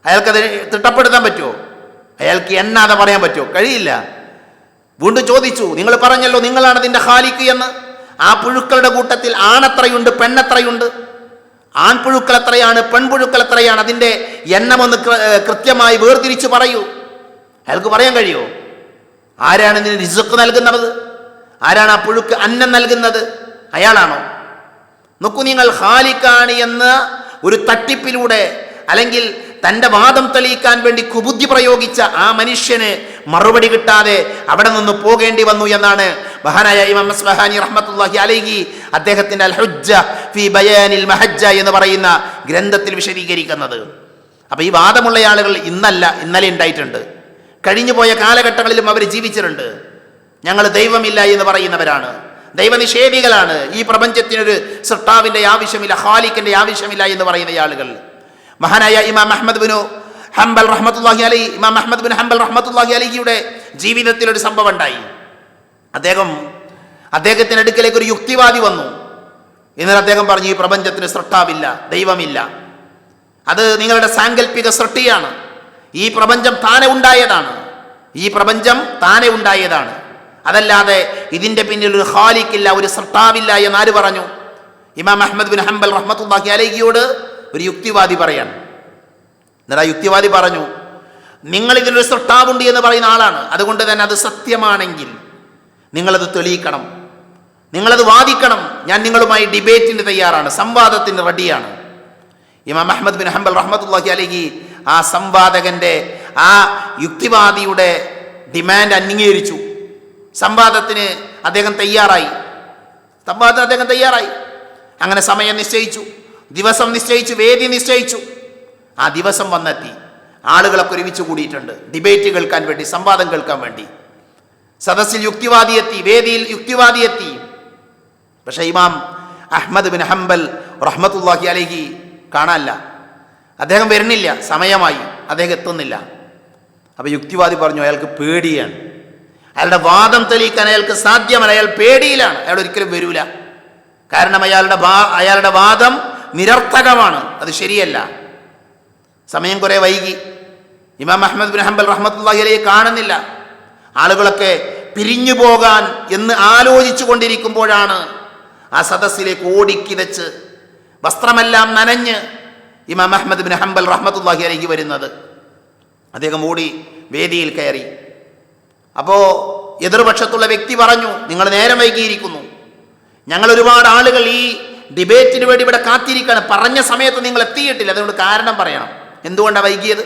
അയാൾക്കത് തിട്ടപ്പെടുത്താൻ പറ്റുമോ? അയാൾക്ക് എണ്ണാതെ പറയാൻ പറ്റുമോ? കഴിയില്ല. വീണ്ടും ചോദിച്ചു, നിങ്ങൾ പറഞ്ഞല്ലോ നിങ്ങളാണ് അതിൻ്റെ ഖാലിഖ് എന്ന്, ആ പുഴുക്കളുടെ കൂട്ടത്തിൽ ആണെത്രയുണ്ട്, പെണ്ണെത്രയുണ്ട്? ആൺപുഴുക്കൾ എത്രയാണ്, പെൺപുഴുക്കൾ എത്രയാണ്? അതിൻ്റെ എണ്ണമൊന്ന് കൃത്യമായി വേർതിരിച്ച് പറയൂ. അയാൾക്ക് പറയാൻ കഴിയുമോ? ആരാണ് ഇതിന് റിസ്ഖ് നൽകുന്നത്? ആരാണ് ആ പുഴുക്ക് അന്നം നൽകുന്നത്? അയാളാണോ? നോക്കൂ നിങ്ങൾ, ഖാലിഖാണ് എന്ന ഒരു തട്ടിപ്പിലൂടെ, അല്ലെങ്കിൽ തൻ്റെ വാദം തെളിയിക്കാൻ വേണ്ടി കുബുദ്ധി പ്രയോഗിച്ച ആ മനുഷ്യന് മറുപടി കിട്ടാതെ അവിടെ നിന്ന് പോകേണ്ടി വന്നു എന്നാണ് മഹാനായ ഇമാം അസ്ബഹാനി റഹ്മത്തുള്ളാഹി അലൈഹി അദ്ദേഹത്തിൻ്റെ അൽ ഹുജ്ജ ഫീ ബയാനിൽ മഹജ്ജ എന്ന് പറയുന്ന ഗ്രന്ഥത്തിൽ വിശദീകരിക്കുന്നത്. അപ്പോൾ ഈ വാദമുള്ള ആളുകൾ ഇന്നല്ല, ഇന്നലെ ഉണ്ടായിട്ടുണ്ട്. കഴിഞ്ഞുപോയ കാലഘട്ടങ്ങളിലും അവർ ജീവിച്ചിട്ടുണ്ട്. ഞങ്ങൾ ദൈവമില്ല എന്ന് പറയുന്നവരാണ്, ദൈവനിഷേധികളാണ്, ഈ പ്രപഞ്ചത്തിനൊരു സൃഷ്ടാവിൻ്റെ ആവശ്യമില്ല, ഖാലിഖിൻ്റെ ആവശ്യമില്ല എന്ന് പറയുന്ന ആളുകൾ. മഹാനായ ഇമാം അഹ്മദ് ബിൻ ഹംബൽ റഹ്മത്തുള്ളാഹി അലൈഹി, ഇമാം അഹ്മദ് ബിൻ ഹംബൽ റഹ്മത്തുള്ളാഹി അലൈഹിയുടെ ജീവിതത്തിൽ ഒരു സംഭവം ഉണ്ടായി. അദ്ദേഹത്തിൻ്റെ അടുക്കലേക്ക് ഒരു യുക്തിവാദി വന്നു. എന്നിട്ട് അദ്ദേഹം പറഞ്ഞു, ഈ പ്രപഞ്ചത്തിന് സൃഷ്ടാവില്ല, ദൈവമില്ല, അത് നിങ്ങളുടെ സാങ്കല്പിക സൃഷ്ടിയാണ് ഈ പ്രപഞ്ചം താനെ ഉണ്ടായതാണ്. ഈ പ്രപഞ്ചം താനെ ഉണ്ടായതാണ്. അതല്ലാതെ ഇതിൻ്റെ പിന്നിൽ ഒരു ഖാലിഖില്ല, ഒരു സൃഷ്ടാവില്ല എന്ന് ആര് പറഞ്ഞു? ഇമാം അഹ്മദ് ബിൻ ഹംബൽ റഹ്മത്തുള്ളാഹി അലൈഹിയോട് ഒരു യുക്തിവാദി പറയാണ്. എന്നിട്ട് ആ യുക്തിവാദി പറഞ്ഞു, നിങ്ങൾ ഇതിലൊരു സൃഷ്ടാവുണ്ട് എന്ന് പറയുന്ന ആളാണ്, അതുകൊണ്ട് തന്നെ അത് സത്യമാണെങ്കിൽ നിങ്ങളത് തെളിയിക്കണം, നിങ്ങളത് വാദിക്കണം. ഞാൻ നിങ്ങളുമായി ഡിബേറ്റിന് തയ്യാറാണ്, സംവാദത്തിന് റെഡിയാണ്. ഇമാം അഹ്മദ് ബിൻ ഹംബൽ റഹ്മത്തുള്ളാഹി അലൈഹി ആ സംവാദകന്റെ, ആ യുക്തിവാദിയുടെ ഡിമാൻഡ് അംഗീകരിച്ചു. സംവാദത്തിന് അദ്ദേഹം തയ്യാറായി. അങ്ങനെ സമയം നിശ്ചയിച്ചു, ദിവസം നിശ്ചയിച്ചു, വേദി നിശ്ചയിച്ചു. ആ ദിവസം വന്നെത്തി. ആളുകളൊക്കെ ഒരുമിച്ച് കൂടിയിട്ടുണ്ട് ഡിബേറ്റ് കേൾക്കാൻ വേണ്ടി, സംവാദം കേൾക്കാൻ വേണ്ടി. സദസ്സിൽ യുക്തിവാദി എത്തി, വേദിയിൽ യുക്തിവാദി എത്തി. പക്ഷേ ഇമാം അഹ്മദ് ബിൻ ഹംബൽ റഹ്മത്തുള്ളാഹി അലൈഹി കാണാനില്ല, അദ്ദേഹം വരുന്നില്ല. സമയമായി, അദ്ദേഹം എത്തുന്നില്ല. അപ്പോൾ യുക്തിവാദി പറഞ്ഞു, അയാൾക്ക് പേടിയാണ്, അയാളുടെ വാദം തെളിയിക്കാൻ അയാൾക്ക് സാധ്യമല്ല, അയാൾ പേടിയിലാണ്, അയാൾ ഒരിക്കലും വരൂല. കാരണം അയാളുടെ വാദം നിരർത്ഥകമാണ്, അത് ശരിയല്ല. സമയം കുറെ വൈകി. ഇമാം അഹ്മദ് ബിൻ ഹംബൽ റഹ്മത്തുള്ളാഹി അലൈഹി കാണുന്നില്ല. ആളുകളൊക്കെ പിരിഞ്ഞു പോകാൻ എന്ന് ആലോചിച്ചു കൊണ്ടിരിക്കുമ്പോഴാണ് ആ സദസ്സിലേക്ക് ഓടിക്കിതച്ച് വസ്ത്രമെല്ലാം നനഞ്ഞ് ഇമാം അഹ്മദ് ബിൻ ഹംബൽ റഹ്മത്തുള്ളാഹി അലൈഹി വരുന്നത്. അദ്ദേഹം ഓടി വേദിയിൽ കയറി. അപ്പോൾ എതിർപക്ഷത്തുള്ള വ്യക്തി പറഞ്ഞു, നിങ്ങൾ നേരം വൈകിയിരിക്കുന്നു, ഞങ്ങൾ ഒരുപാട് ആളുകൾ ഈ ഡിബേറ്റിന് വേണ്ടി ഇവിടെ കാത്തിരിക്കുകയാണ്, പറഞ്ഞ സമയത്ത് നിങ്ങൾ എത്തിയിട്ടില്ല, അതുകൊണ്ട് കാരണം പറയണം, എന്തുകൊണ്ടാണ് വൈകിയത്,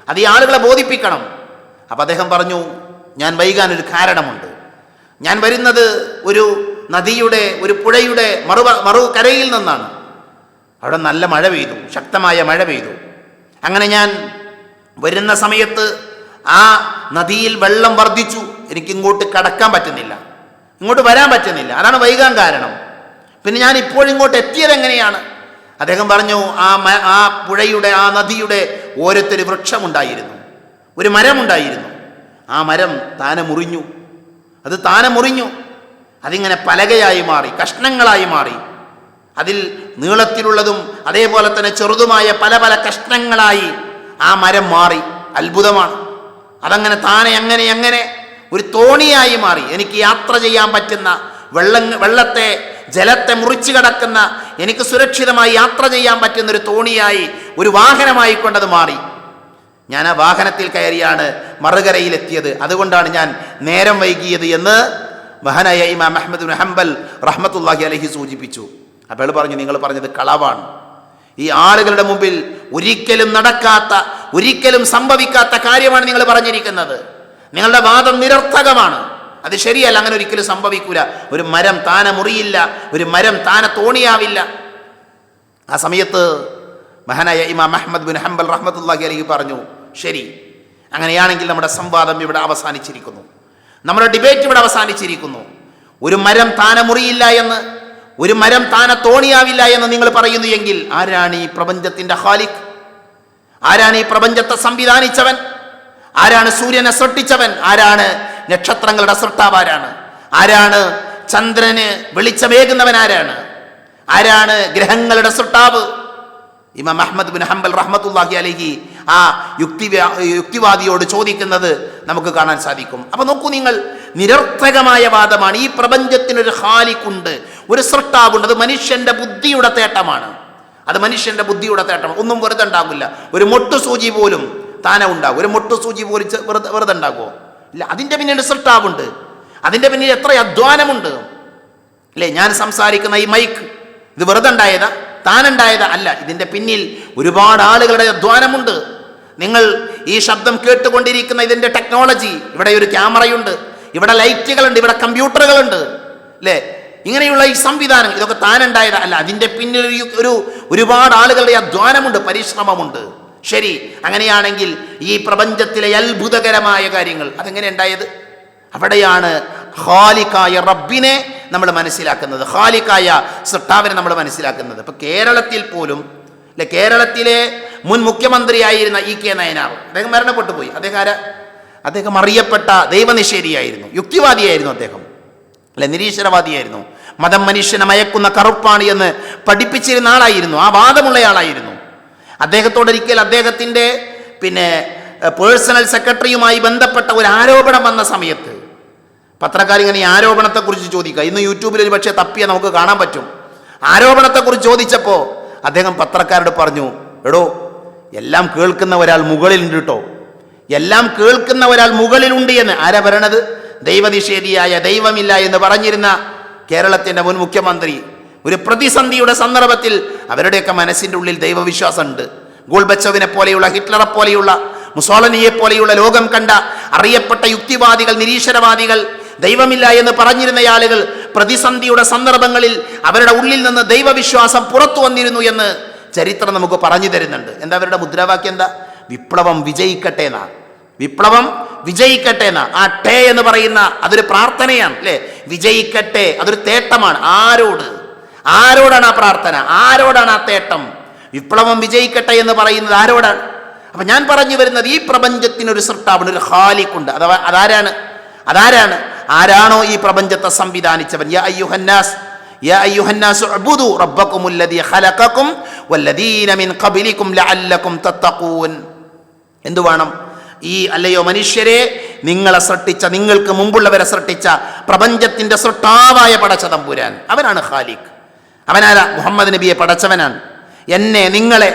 അത് ഈ ആളുകളെ ബോധിപ്പിക്കണം. അപ്പം അദ്ദേഹം പറഞ്ഞു, ഞാൻ വൈകാനൊരു കാരണമുണ്ട്. ഞാൻ വരുന്നത് ഒരു നദിയുടെ, ഒരു പുഴയുടെ മറുകരയിൽ നിന്നാണ്. അവിടെ നല്ല മഴ പെയ്തു, ശക്തമായ മഴ പെയ്തു. അങ്ങനെ ഞാൻ വരുന്ന സമയത്ത് ആ നദിയിൽ വെള്ളം വർദ്ധിച്ചു, എനിക്കിങ്ങോട്ട് കടക്കാൻ പറ്റുന്നില്ല, ഇങ്ങോട്ട് വരാൻ പറ്റുന്നില്ല, അതാണ് വൈകാൻ കാരണം. പിന്നെ ഞാൻ ഇപ്പോഴിങ്ങോട്ട് എത്തിയത് എങ്ങനെയാണ്? അദ്ദേഹം പറഞ്ഞു, ആ പുഴയുടെ, ആ നദിയുടെ ഓരത്തൊരു വൃക്ഷമുണ്ടായിരുന്നു, ഒരു മരമുണ്ടായിരുന്നു. ആ മരം താനെ മുറിഞ്ഞു, അത് താനെ മുറിഞ്ഞു, അതിങ്ങനെ പലകയായി മാറി, കഷ്ണങ്ങളായി മാറി. അതിൽ നീളത്തിലുള്ളതും അതേപോലെ തന്നെ ചെറുതുമായ പല പല കഷ്ണങ്ങളായി ആ മരം മാറി. അത്ഭുതമാണ്. അതങ്ങനെ താനെ അങ്ങനെ ഒരു തോണിയായി മാറി. എനിക്ക് യാത്ര ചെയ്യാൻ പറ്റുന്ന, വെള്ളത്തെ, ജലത്തെ മുറിച്ചു കടക്കുന്ന, എനിക്ക് സുരക്ഷിതമായി യാത്ര ചെയ്യാൻ പറ്റുന്ന ഒരു തോണിയായി, ഒരു വാഹനമായി കൊണ്ടത് മാറി. ഞാൻ ആ വാഹനത്തിൽ കയറിയാണ് മറുകരയിലെത്തിയത്, അതുകൊണ്ടാണ് ഞാൻ നേരം വൈകിയത് എന്ന് മഹാനായ ഇമാം അഹ്മദ് ബിൻ ഹംബൽ റഹ്മത്തുള്ളാഹി അലൈഹി സൂചിപ്പിച്ചു. അപ്പോൾ പറഞ്ഞു, നിങ്ങൾ പറഞ്ഞത് കളവാണ്. ഈ ആളുകളുടെ മുമ്പിൽ ഒരിക്കലും നടക്കാത്ത, ഒരിക്കലും സംഭവിക്കാത്ത കാര്യമാണ് നിങ്ങൾ പറഞ്ഞിരിക്കുന്നത്. നിങ്ങളുടെ വാദം നിരർത്ഥകമാണ്, അത് ശരിയല്ല, അങ്ങനെ ഒരിക്കലും സംഭവിക്കൂല. ഒരു മരം താനെ മുറിയില്ല, ഒരു മരം താനെ തോണിയാവില്ല. ആ സമയത്ത് മഹാനായ ഇമാം അഹ്മദ് ബിൻ ഹംബൽ റഹ്മത്തുള്ളാഹി അലൈഹി പറഞ്ഞു, ശരി, അങ്ങനെയാണെങ്കിൽ നമ്മുടെ സംവാദം ഇവിടെ അവസാനിച്ചിരിക്കുന്നു, നമ്മുടെ ഡിബേറ്റ് ഇവിടെ അവസാനിച്ചിരിക്കുന്നു. ഒരു മരം താനെ മുറിയില്ല എന്ന്, ഒരു മരം താനെ തോണിയാവില്ല എന്ന് നിങ്ങൾ പറയുന്നു എങ്കിൽ ആരാണ് ഈ പ്രപഞ്ചത്തിന്റെ ഖാലിഖ്? ആരാണ് ഈ പ്രപഞ്ചത്തെ സംവിധാനിച്ചവൻ? ആരാണ് സൂര്യനെ സൃഷ്ടിച്ചവൻ? ആരാണ് നക്ഷത്രങ്ങളുടെ സൃഷ്ടാവ്? ആരാണ് ചന്ദ്രന് വെളിച്ചമേകുന്നവൻ? ആരാണ് ഗ്രഹങ്ങളുടെ സൃഷ്ടാവ്? ഇമാം അഹ്മദ് ബിൻ ഹംബൽ റഹ്മത്തുള്ളാഹി അലൈഹി ആ യുക്തിവാദിയോട് ചോദിക്കുന്നത് നമുക്ക് കാണാൻ സാധിക്കും. അപ്പൊ നോക്കൂ നിങ്ങൾ, നിരർത്ഥകമായ വാദമാണ്. ഈ പ്രപഞ്ചത്തിനൊരു ഖാലിഖുണ്ട്, ഒരു സൃഷ്ടാവുണ്ട്, അത് മനുഷ്യന്റെ ബുദ്ധിയുടെ തേട്ടമാണ്. ഒന്നും വെറുതെ ഉണ്ടാകില്ല. ഒരു മൊട്ടുസൂചി പോലും താനെ ഉണ്ടാകും. ഒരു മൊട്ടുസൂചി പോലും വെറുതെ ഉണ്ടാകുമോ? ഇല്ല. അതിൻ്റെ പിന്നിൽ സൃഷ്ടാവുണ്ട്, അതിൻ്റെ പിന്നിൽ എത്ര അധ്വാനമുണ്ട് അല്ലേ? ഞാൻ സംസാരിക്കുന്ന ഈ മൈക്ക്, ഇത് വെറുതെ ഉണ്ടായതാ? താനുണ്ടായതാ? അല്ല. ഇതിൻ്റെ പിന്നിൽ ഒരുപാട് ആളുകളുടെ അധ്വാനമുണ്ട്. നിങ്ങൾ ഈ ശബ്ദം കേട്ടുകൊണ്ടിരിക്കുന്ന ഇതിൻ്റെ ടെക്നോളജി, ഇവിടെ ഒരു ക്യാമറയുണ്ട്, ഇവിടെ ലൈറ്റുകളുണ്ട്, ഇവിടെ കമ്പ്യൂട്ടറുകളുണ്ട് അല്ലേ? ഇങ്ങനെയുള്ള ഈ സംവിധാനം, ഇതൊക്കെ താനുണ്ടായതാ? അല്ല. അതിൻ്റെ പിന്നിൽ ഒരുപാട് ആളുകളുടെ അധ്വാനമുണ്ട്, പരിശ്രമമുണ്ട്. ശരി, അങ്ങനെയാണെങ്കിൽ ഈ പ്രപഞ്ചത്തിലെ അത്ഭുതകരമായ കാര്യങ്ങൾ അതെങ്ങനെ ഉണ്ടായത്? അവിടെയാണ് ഖാലിഖായ റബ്ബിനെ നമ്മൾ മനസ്സിലാക്കുന്നത്, ഖാലിഖായ സൃഷ്ടാവിനെ നമ്മൾ മനസ്സിലാക്കുന്നത്. ഇപ്പൊ കേരളത്തിൽ പോലും അല്ലെ, കേരളത്തിലെ മുൻ മുഖ്യമന്ത്രിയായിരുന്ന E.K. നയനാർ, അദ്ദേഹം മരണപ്പെട്ടു പോയി. അദ്ദേഹം അറിയപ്പെട്ട ദൈവനിഷേധിയായിരുന്നു, യുക്തിവാദിയായിരുന്നു, അദ്ദേഹം അല്ലെ, നിരീശ്വരവാദിയായിരുന്നു. മതം മനുഷ്യനെ മയക്കുന്ന കറുപ്പാണ് എന്ന് പഠിപ്പിച്ചിരുന്ന ആളായിരുന്നു, ആ വാദമുള്ള ആളായിരുന്നു. അദ്ദേഹത്തോടൊരിക്കൽ അദ്ദേഹത്തിൻ്റെ പേഴ്സണൽ സെക്രട്ടറിയുമായി ബന്ധപ്പെട്ട ഒരു ആരോപണം വന്ന സമയത്ത് പത്രക്കാരിങ്ങനെ ഈ ആരോപണത്തെക്കുറിച്ച് ചോദിക്കുക. ഇന്ന് യൂട്യൂബിൽ ഒരു പക്ഷേ തപ്പിയാൽ നമുക്ക് കാണാൻ പറ്റും. ആരോപണത്തെക്കുറിച്ച് ചോദിച്ചപ്പോൾ അദ്ദേഹം പത്രക്കാരോട് പറഞ്ഞു, എടോ എല്ലാം കേൾക്കുന്ന ഒരാൾ മുകളിലുണ്ട് കേട്ടോ, എല്ലാം കേൾക്കുന്ന ഒരാൾ മുകളിലുണ്ട് എന്ന്. ആരാ പറയണത്? ദൈവനിഷേധിയായ, ദൈവമില്ല എന്ന് പറഞ്ഞിരുന്ന കേരളത്തിൻ്റെ മുൻ മുഖ്യമന്ത്രി. ഒരു പ്രതിസന്ധിയുടെ സന്ദർഭത്തിൽ അവരുടെയൊക്കെ മനസ്സിൻ്റെ ഉള്ളിൽ ദൈവവിശ്വാസമുണ്ട്. ഗോൾബച്ചോവിനെ പോലെയുള്ള, ഹിറ്റ്ലറെ പോലെയുള്ള, മുസോളിനിയെ പോലെയുള്ള ലോകം കണ്ട അറിയപ്പെട്ട യുക്തിവാദികൾ, നിരീശ്വരവാദികൾ, ദൈവമില്ല എന്ന് പറഞ്ഞിരുന്ന ആളുകൾ പ്രതിസന്ധിയുടെ സന്ദർഭങ്ങളിൽ അവരുടെ ഉള്ളിൽ നിന്ന് ദൈവവിശ്വാസം പുറത്തു വന്നിരുന്നു എന്ന് ചരിത്രം നമുക്ക് പറഞ്ഞു തരുന്നുണ്ട്. എന്താ അവരുടെ മുദ്രാവാക്യം? എന്താ? വിപ്ലവം വിജയിക്കട്ടെ എന്നാ. വിപ്ലവം വിജയിക്കട്ടെ എന്നാ. ആ ടേ എന്ന് പറയുന്ന അതൊരു പ്രാർത്ഥനയാണ് അല്ലേ? വിജയിക്കട്ടെ, അതൊരു തേട്ടമാണ്. ആരോടാണ് ആ പ്രാർത്ഥന? ആരോടാണ് ആ തേട്ടം? വിപ്ലവം വിജയിക്കട്ടെ എന്ന് പറയുന്നത് ആരോടാണ്? അപ്പൊ ഞാൻ പറഞ്ഞു വരുന്നത്, ഈ പ്രപഞ്ചത്തിനൊരു സൃഷ്ടാവിന്, ഒരു ഖാലിഖുണ്ട്. അഥവാ അതാരാണ്? ആരാണോ ഈ പ്രപഞ്ചത്തെ സംവിധാനിച്ചവൻ? യാ അയ്യുഹന്നാസ് ഉഅ്ബുദു റബ്ബക്കുമുല്ലദീ ഖലഖക്കും വല്ലദീന മിൻ ഖബ്ലിക്കും ലഅല്ലക്കും തത്തഖൂൻ. എന്തു വേണം? ഈ അല്ലയോ മനുഷ്യരെ, നിങ്ങളെ സൃഷ്ടിച്ച, നിങ്ങൾക്ക് മുമ്പുള്ളവരെ സൃഷ്ടിച്ച പ്രപഞ്ചത്തിന്റെ സൃഷ്ടാവായ പടച്ച തമ്പുരാൻ, അവനാണ് ഖാലിഖ്. അവനാരാ? മുഹമ്മദ് നബിയെ പടച്ചവനാണ്. എന്നെ, നിങ്ങളെ,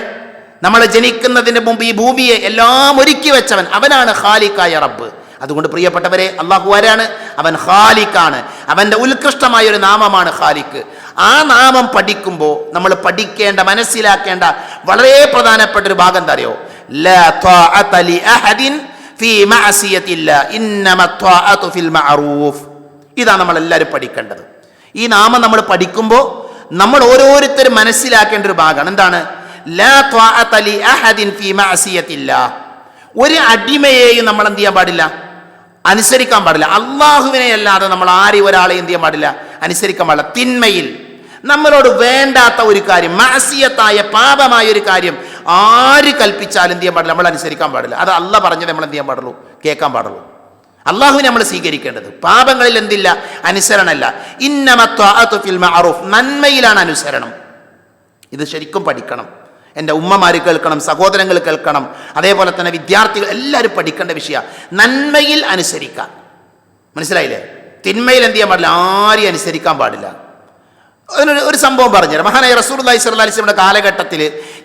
നമ്മൾ ജനിക്കുന്നതിന് മുമ്പ് ഈ ഭൂമിയെ എല്ലാം ഒരുക്കി വെച്ചവൻ അവനാണ് ഖാലിഖായ റബ്ബ്. അതുകൊണ്ട് പ്രിയപ്പെട്ടവരെ, അള്ളാഹു ആരാണ്? അവൻ ഖാലിഖാണ്. അവൻ്റെ ഉത്കൃഷ്ടമായ ഒരു നാമമാണ് ഖാലിഖ്. ആ നാമം പഠിക്കുമ്പോൾ നമ്മൾ പഠിക്കേണ്ട, മനസ്സിലാക്കേണ്ട വളരെ പ്രധാനപ്പെട്ട ഒരു ഭാഗം എന്താ അറിയോ? ലാ ത്വാഅത ലി അഹദിൻ ഫീ മഅസിയത്തില്ലാ ഇന്നമ ത്വാഅതു ഫിൽ മഅറൂഫ്. ഇതാണ് നമ്മൾ എല്ലാവരും പഠിക്കേണ്ടത്. ഈ നാമം നമ്മൾ പഠിക്കുമ്പോൾ നമ്മൾ ഓരോരുത്തരും മനസ്സിലാക്കേണ്ട ഒരു ഭാഗമാണ്. എന്താണ്? ലാ ത്വാഅത ലി അഹദിൻ ഫീ മഅസിയത്തില്ലാ. ഒരു അടിമയെയും നമ്മൾ എന്ത് ചെയ്യാൻ പാടില്ല? അനുസരിക്കാൻ പാടില്ല. അള്ളാഹുവിനെ അല്ലാതെ നമ്മൾ ആരെയും ഒരാളെയും എന്ത് ചെയ്യാൻ പാടില്ല? അനുസരിക്കാൻ പാടില്ല. തിന്മയിൽ നമ്മളോട് വേണ്ടാത്ത ഒരു കാര്യം, മഅസിയത്തായ പാപമായ ഒരു കാര്യം ആര് കൽപ്പിച്ചാലും എന്ത് ചെയ്യാൻ പാടില്ല? നമ്മൾ അനുസരിക്കാൻ പാടില്ല. അത് അള്ളാഹ് പറഞ്ഞത് നമ്മൾ എന്ത് ചെയ്യാൻ പാടുള്ളൂ? കേൾക്കാൻ പാടുള്ളൂ. അള്ളാഹുവിനെ നമ്മൾ സ്വീകരിക്കേണ്ടത്. പാപങ്ങളിൽ എന്തില്ല? അനുസരണമല്ല. ഇന്നമ ത്വാഅതു ഫിൽ മഅറൂഫ്. നന്മയിലാണ് അനുസരണം. ഇത് ശരിക്കും പഠിക്കണം. എൻ്റെ ഉമ്മമാർ കേൾക്കണം, സഹോദരങ്ങൾ കേൾക്കണം, അതേപോലെ തന്നെ വിദ്യാർത്ഥികൾ എല്ലാവരും പഠിക്കേണ്ട വിഷയമാണ് നന്മയിൽ അനുസരിക്കാൻ. മനസ്സിലായില്ലേ? തിന്മയിൽ എന്ത് ചെയ്യാൻ പാടില്ല? ആരെയും അനുസരിക്കാൻ പാടില്ല. അതിനൊരു സംഭവം പറഞ്ഞുതരാം. മഹാനായ റസൂലുള്ളാഹി സ്വല്ലല്ലാഹി അലൈഹി വസല്ലമയുടെ കാലഘട്ടത്തിൽ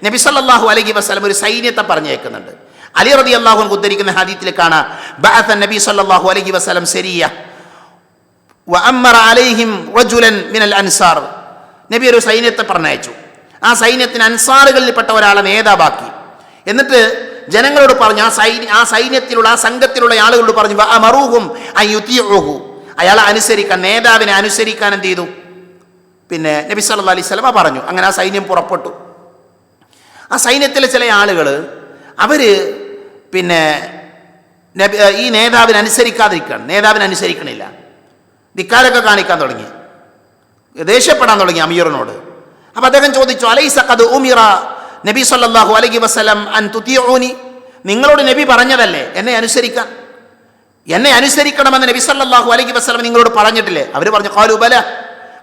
നബി സല്ലല്ലാഹു അലൈഹി വസല്ലം ഒരു സൈന്യത്തെ പറഞ്ഞേക്കുന്നുണ്ട്. അലി റളിയല്ലാഹു അൻഹു ഉദ്ധരിക്കുന്ന ഹദീസിൽ കാണാം, ബഅസ നബി സല്ലല്ലാഹു അലൈഹി വസല്ലം സരിയ വഅമറ അലൈഹിം റജുലൻ മിനൽ അൻസാർ. നബി ഒരു സൈന്യത്തെ പറഞ്ഞയച്ചു. ആ സൈന്യത്തിന് അൻസാറുകളിൽപ്പെട്ട ഒരാളെ നേതാവാക്കി. എന്നിട്ട് ജനങ്ങളോട് പറഞ്ഞു, ആ സൈന്യത്തിലുള്ള, ആ സംഘത്തിലുള്ള ആളുകളോട് പറഞ്ഞു, വഅമറൂഹും അൻ യുതീഉഹു. അയാളെ അനുസരിക്കാൻ, നേതാവിനെ അനുസരിക്കാൻ എന്ത് ചെയ്തു? പിന്നെ നബി സല്ലല്ലാഹു അലൈഹി വസല്ലം പറഞ്ഞു. അങ്ങനെ ആ സൈന്യം പുറപ്പെട്ടു. ആ സൈന്യത്തിലെ ചില ആളുകൾ അവർ പിന്നെ ഈ നേതാവിനെ അനുസരിക്കാതിരിക്കുകയാണ്. നേതാവിനെ അനുസരിക്കണില്ല, ധിക്കാരൊക്കെ കാണിക്കാൻ തുടങ്ങി, ദേഷ്യപ്പെടാൻ തുടങ്ങി അമീറിനോട്. അപ്പം അദ്ദേഹം ചോദിച്ചു, അലൈസ ഖദ് ഉമിറ നബി സല്ലല്ലാഹു അലൈഹി വസല്ലം അൻ തുതിഊനി. നിങ്ങളോട് നബി പറഞ്ഞതല്ലേ എന്നെ അനുസരിക്കാൻ? എന്നെ അനുസരിക്കണമെന്ന് നബി സല്ലല്ലാഹു അലൈഹി വസല്ലം നിങ്ങളോട് പറഞ്ഞിട്ടില്ലേ? അവർ പറഞ്ഞു, ഖാലു ബല.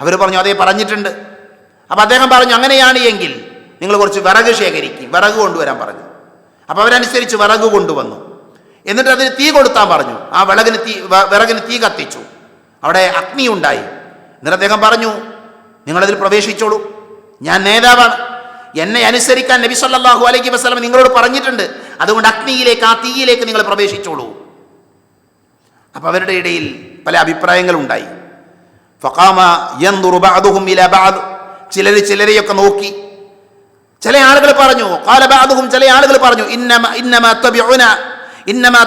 അവർ പറഞ്ഞു, അതേ പറഞ്ഞിട്ടുണ്ട്. അപ്പം അദ്ദേഹം പറഞ്ഞു, അങ്ങനെയാണ് എങ്കിൽ നിങ്ങൾ കുറച്ച് വിറക് ശേഖരിക്കും, വിറക് കൊണ്ടുവരാൻ പറഞ്ഞു. അപ്പോൾ അവരനുസരിച്ച് വിറക് കൊണ്ടുവന്നു. എന്നിട്ട് അതിന് തീ കൊടുത്താൻ പറഞ്ഞു. ആ വിറകിന് തീ കത്തിച്ചു. അവിടെ അഗ്നി ഉണ്ടായി. എന്നിട്ട് അദ്ദേഹം പറഞ്ഞു, നിങ്ങളതിൽ പ്രവേശിച്ചോളൂ, ഞാൻ നേതാവാണ്, എന്നെ അനുസരിക്കാൻ നബി സല്ലല്ലാഹു അലൈഹി വസല്ലം നിങ്ങളോട് പറഞ്ഞിട്ടുണ്ട്, അതുകൊണ്ട് അഗ്നിയിലേക്ക്, ആ തീയിലേക്ക് നിങ്ങൾ പ്രവേശിച്ചോളൂ. അപ്പം അവരുടെ ഇടയിൽ പല അഭിപ്രായങ്ങളുണ്ടായി. ഫഖാമ യൻദുറു ബഅദുഹും ഇലാ ബഅദ്. ചിലരെയൊക്കെ നോക്കി. ചില ആളുകൾ പറഞ്ഞു, ഖാല ബഅദുഹും, ചില ആളുകൾ പറഞ്ഞു, ഇന്നമാ